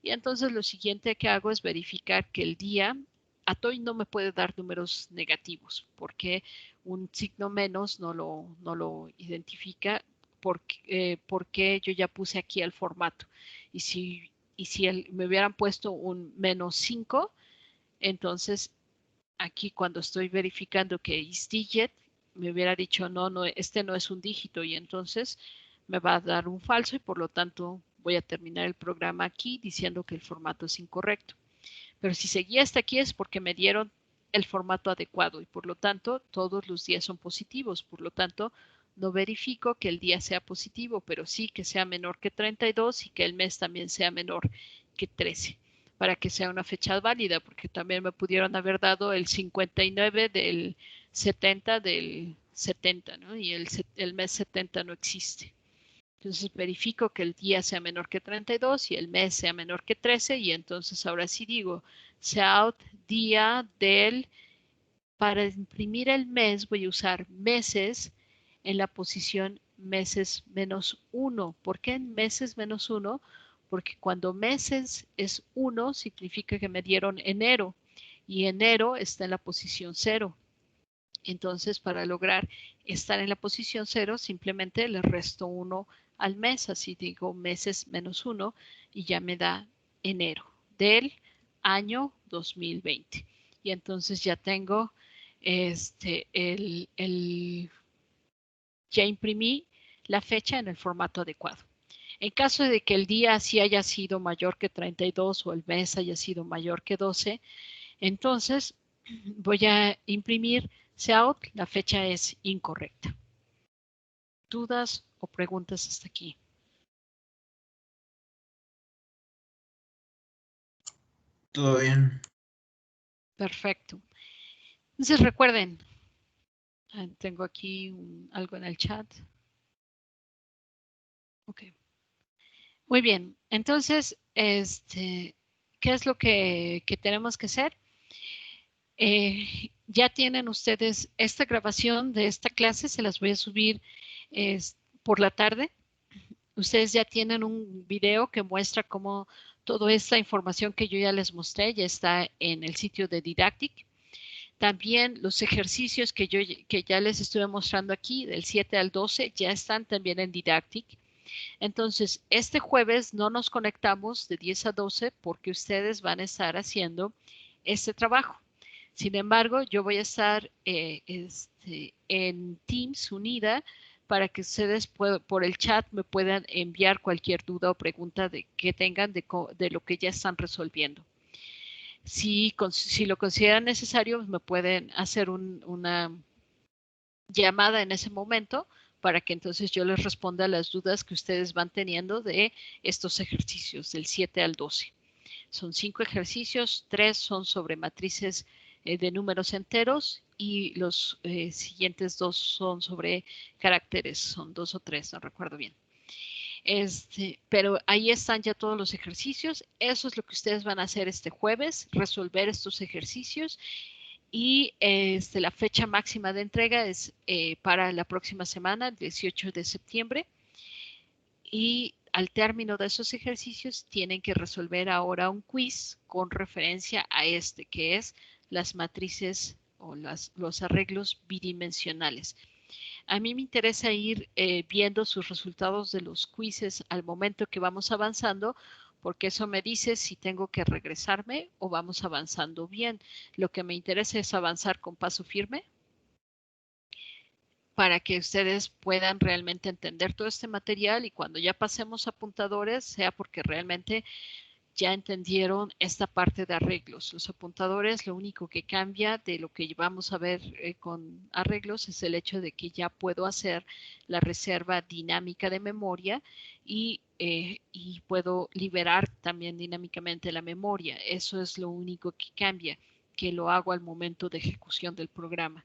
Y entonces lo siguiente que hago es verificar que el día, Atoy no me puede dar números negativos porque un signo menos no lo identifica porque yo ya puse aquí el formato. Y si me hubieran puesto un -5, entonces aquí cuando estoy verificando que is digit, me hubiera dicho no, este no es un dígito y entonces me va a dar un falso y por lo tanto voy a terminar el programa aquí diciendo que el formato es incorrecto. Pero si seguía hasta aquí es porque me dieron el formato adecuado y por lo tanto todos los días son positivos. Por lo tanto, no verifico que el día sea positivo, pero sí que sea menor que 32 y que el mes también sea menor que 13 para que sea una fecha válida, porque también me pudieron haber dado el 59 del 70 del 70, ¿no? Y el mes 70 no existe. Entonces verifico que el día sea menor que 32 y el mes sea menor que 13 y entonces ahora sí digo out día del, para imprimir el mes voy a usar meses en la posición meses -1. ¿Por qué en meses -1? Porque cuando meses es 1 significa que me dieron enero y enero está en la posición 0. Entonces, para lograr estar en la posición 0, simplemente le resto 1 al mes, así digo meses -1 y ya me da enero del año 2020. Y entonces ya tengo ya imprimí la fecha en el formato adecuado. En caso de que el día sí haya sido mayor que 32 o el mes haya sido mayor que 12, entonces voy a imprimir out, la fecha es incorrecta. ¿Dudas o preguntas hasta aquí? Todo bien. Perfecto. Entonces recuerden, tengo aquí algo en el chat. Ok. Muy bien. Entonces, ¿qué es lo que tenemos que hacer? Ya tienen ustedes esta grabación de esta clase, se las voy a subir por la tarde. Ustedes ya tienen un video que muestra cómo toda esta información que yo ya les mostré ya está en el sitio de Didactic. También los ejercicios que ya les estuve mostrando aquí, del 7 al 12, ya están también en Didactic. Entonces, este jueves no nos conectamos de 10 a 12 porque ustedes van a estar haciendo este trabajo. Sin embargo, yo voy a estar en Teams unida para que ustedes por el chat me puedan enviar cualquier duda o pregunta que tengan de lo que ya están resolviendo. Si lo consideran necesario, me pueden hacer una llamada en ese momento para que entonces yo les responda las dudas que ustedes van teniendo de estos ejercicios del 7 al 12. Son 5 ejercicios, 3 son sobre matrices de números enteros y los siguientes 2 son sobre caracteres, son 2 o 3, no recuerdo bien. Pero ahí están ya todos los ejercicios. Eso es lo que ustedes van a hacer este jueves, resolver estos ejercicios. Y la fecha máxima de entrega es para la próxima semana, el 18 de septiembre. Y al término de esos ejercicios tienen que resolver ahora un quiz con referencia a que es las matrices o los arreglos bidimensionales. A mí me interesa ir viendo sus resultados de los quizzes al momento que vamos avanzando, porque eso me dice si tengo que regresarme o vamos avanzando bien. Lo que me interesa es avanzar con paso firme para que ustedes puedan realmente entender todo este material y cuando ya pasemos a apuntadores, sea porque realmente ya entendieron esta parte de arreglos. Los apuntadores, lo único que cambia de lo que vamos a ver con arreglos es el hecho de que ya puedo hacer la reserva dinámica de memoria y puedo liberar también dinámicamente la memoria. Eso es lo único que cambia, que lo hago al momento de ejecución del programa.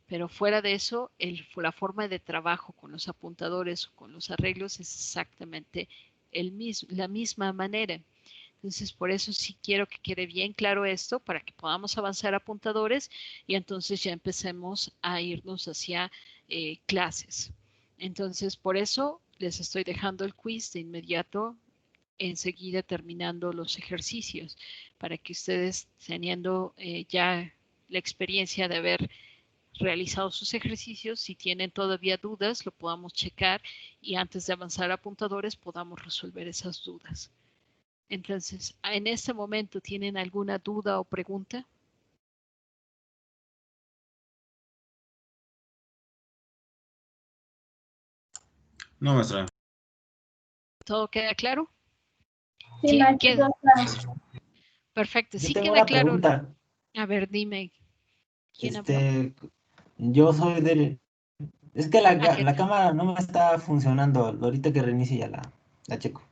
Pero fuera de eso, la forma de trabajo con los apuntadores o con los arreglos es exactamente la misma manera. Entonces, por eso sí quiero que quede bien claro esto para que podamos avanzar a apuntadores y entonces ya empecemos a irnos hacia clases. Entonces, por eso les estoy dejando el quiz de inmediato, enseguida terminando los ejercicios, para que ustedes, teniendo ya la experiencia de haber realizado sus ejercicios, si tienen todavía dudas, lo podamos checar y antes de avanzar a apuntadores podamos resolver esas dudas. Entonces, en este momento, ¿tienen alguna duda o pregunta? No, maestra. ¿Todo queda claro? Sí, Sí, maestra, queda. todo claro. Perfecto, Yo sí tengo queda una claro. pregunta. A ver, dime, ¿quién habló? Yo soy del... Es que ¿Qué? la cámara no me está funcionando. Ahorita que reinicie ya la checo.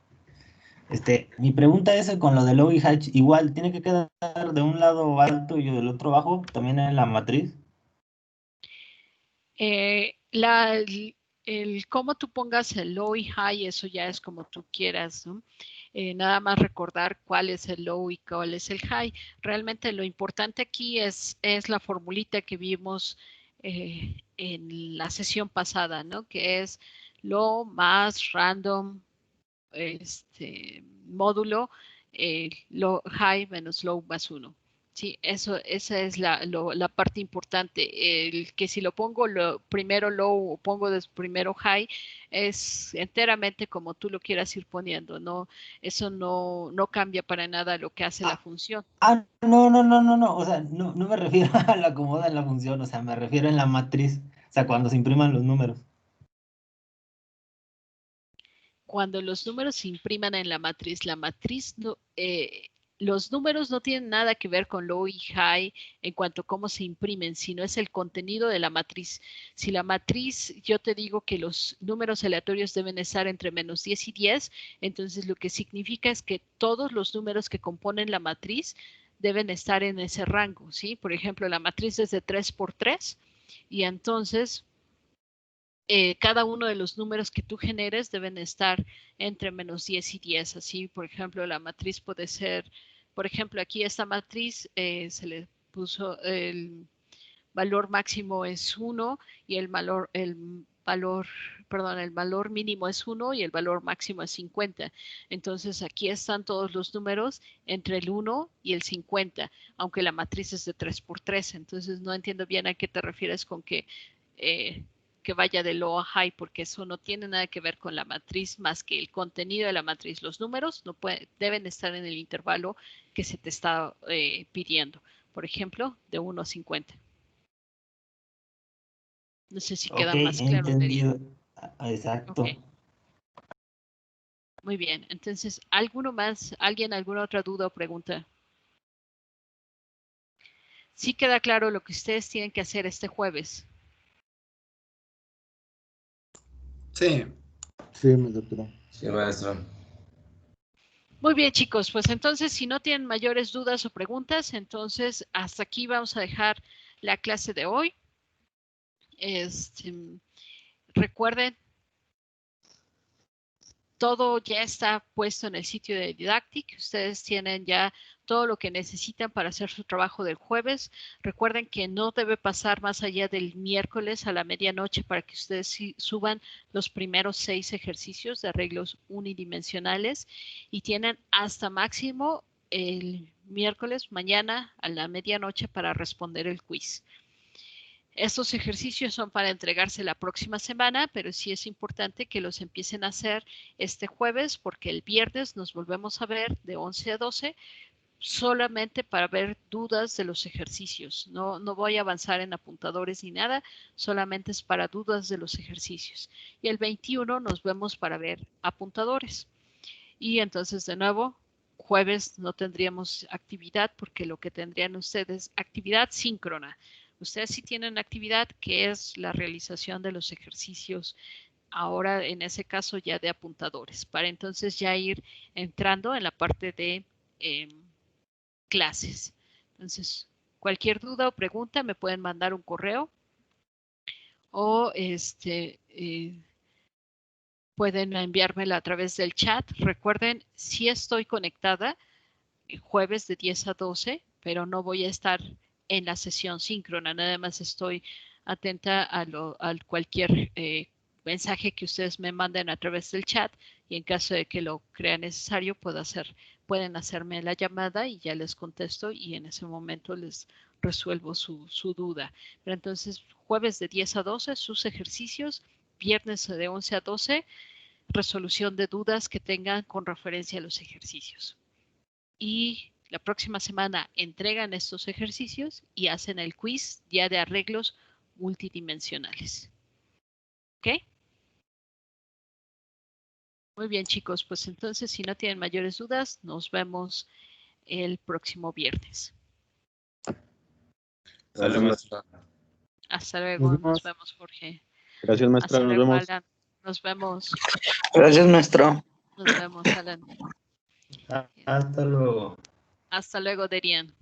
Mi pregunta es con lo de low y high, igual tiene que quedar de un lado alto y del otro bajo, también en la matriz. Cómo tú pongas el low y high, eso ya es como tú quieras, ¿no? Nada más recordar cuál es el low y cuál es el high. Realmente lo importante aquí es la formulita que vimos en la sesión pasada, ¿no? Que es low más random módulo, low, high menos low más 1. Sí, esa es la parte importante. Que si lo pongo primero low o pongo primero high, es enteramente como tú lo quieras ir poniendo, ¿no? Eso no cambia para nada lo que hace la función. No. O sea, no me refiero a la acomoda en la función, o sea, me refiero en la matriz. O sea, cuando se impriman los números. Cuando los números se impriman en la matriz no, los números no tienen nada que ver con low y high en cuanto a cómo se imprimen, sino es el contenido de la matriz. Si la matriz, yo te digo que los números aleatorios deben estar entre menos 10 y 10, entonces lo que significa es que todos los números que componen la matriz deben estar en ese rango, ¿sí? Por ejemplo, la matriz es de 3 por 3 y entonces cada uno de los números que tú generes deben estar entre menos 10 y 10. Así, por ejemplo, la matriz puede ser, por ejemplo, aquí esta matriz se le puso el valor máximo es 1 y el valor mínimo es 1 y el valor máximo es 50. Entonces, aquí están todos los números entre el 1 y el 50, aunque la matriz es de 3 por 3. Entonces, no entiendo bien a qué te refieres con que vaya de low a high, porque eso no tiene nada que ver con la matriz más que el contenido de la matriz. Los números deben estar en el intervalo que se te está pidiendo. Por ejemplo, de 1 a 50. No sé si queda más claro. Entendido. Exacto. Okay. Muy bien. Entonces, ¿alguno más? ¿Alguien alguna otra duda o pregunta? ¿Sí queda claro lo que ustedes tienen que hacer este jueves? Sí. Sí, mi doctora. Sí, maestro. Muy bien, chicos. Pues entonces, si no tienen mayores dudas o preguntas, entonces hasta aquí vamos a dejar la clase de hoy. Recuerden, todo ya está puesto en el sitio de Didactic. Ustedes tienen ya todo lo que necesitan para hacer su trabajo del jueves. Recuerden que no debe pasar más allá del miércoles a la medianoche para que ustedes suban los primeros 6 ejercicios de arreglos unidimensionales y tienen hasta máximo el miércoles mañana a la medianoche para responder el quiz. Estos ejercicios son para entregarse la próxima semana, pero sí es importante que los empiecen a hacer este jueves porque el viernes nos volvemos a ver de 11 a 12 solamente para ver dudas de los ejercicios. No voy a avanzar en apuntadores ni nada, solamente es para dudas de los ejercicios. Y el 21 nos vemos para ver apuntadores. Y entonces de nuevo, jueves no tendríamos actividad porque lo que tendrían ustedes, actividad síncrona. Ustedes sí tienen actividad que es la realización de los ejercicios, ahora en ese caso ya de apuntadores, para entonces ya ir entrando en la parte de clases. Entonces, cualquier duda o pregunta me pueden mandar un correo o pueden enviármela a través del chat. Recuerden, sí estoy conectada jueves de 10 a 12, pero no voy a estar en la sesión síncrona, nada más estoy atenta a cualquier mensaje que ustedes me manden a través del chat, y en caso de que lo crea necesario pueden hacerme la llamada y ya les contesto, y en ese momento les resuelvo su duda. Pero entonces, jueves de 10 a 12, sus ejercicios, viernes de 11 a 12, resolución de dudas que tengan con referencia a los ejercicios. Y la próxima semana entregan estos ejercicios y hacen el quiz ya de arreglos multidimensionales. ¿Ok? Muy bien, chicos. Pues entonces, si no tienen mayores dudas, nos vemos el próximo viernes. Sale, maestra. Hasta luego. Nos Nos vemos. vemos, Jorge. Gracias, maestra. Hasta Nos luego, vemos. Alan. Nos vemos. Gracias, maestro. Nos vemos, Alan. Hasta luego. Hasta luego, Derian.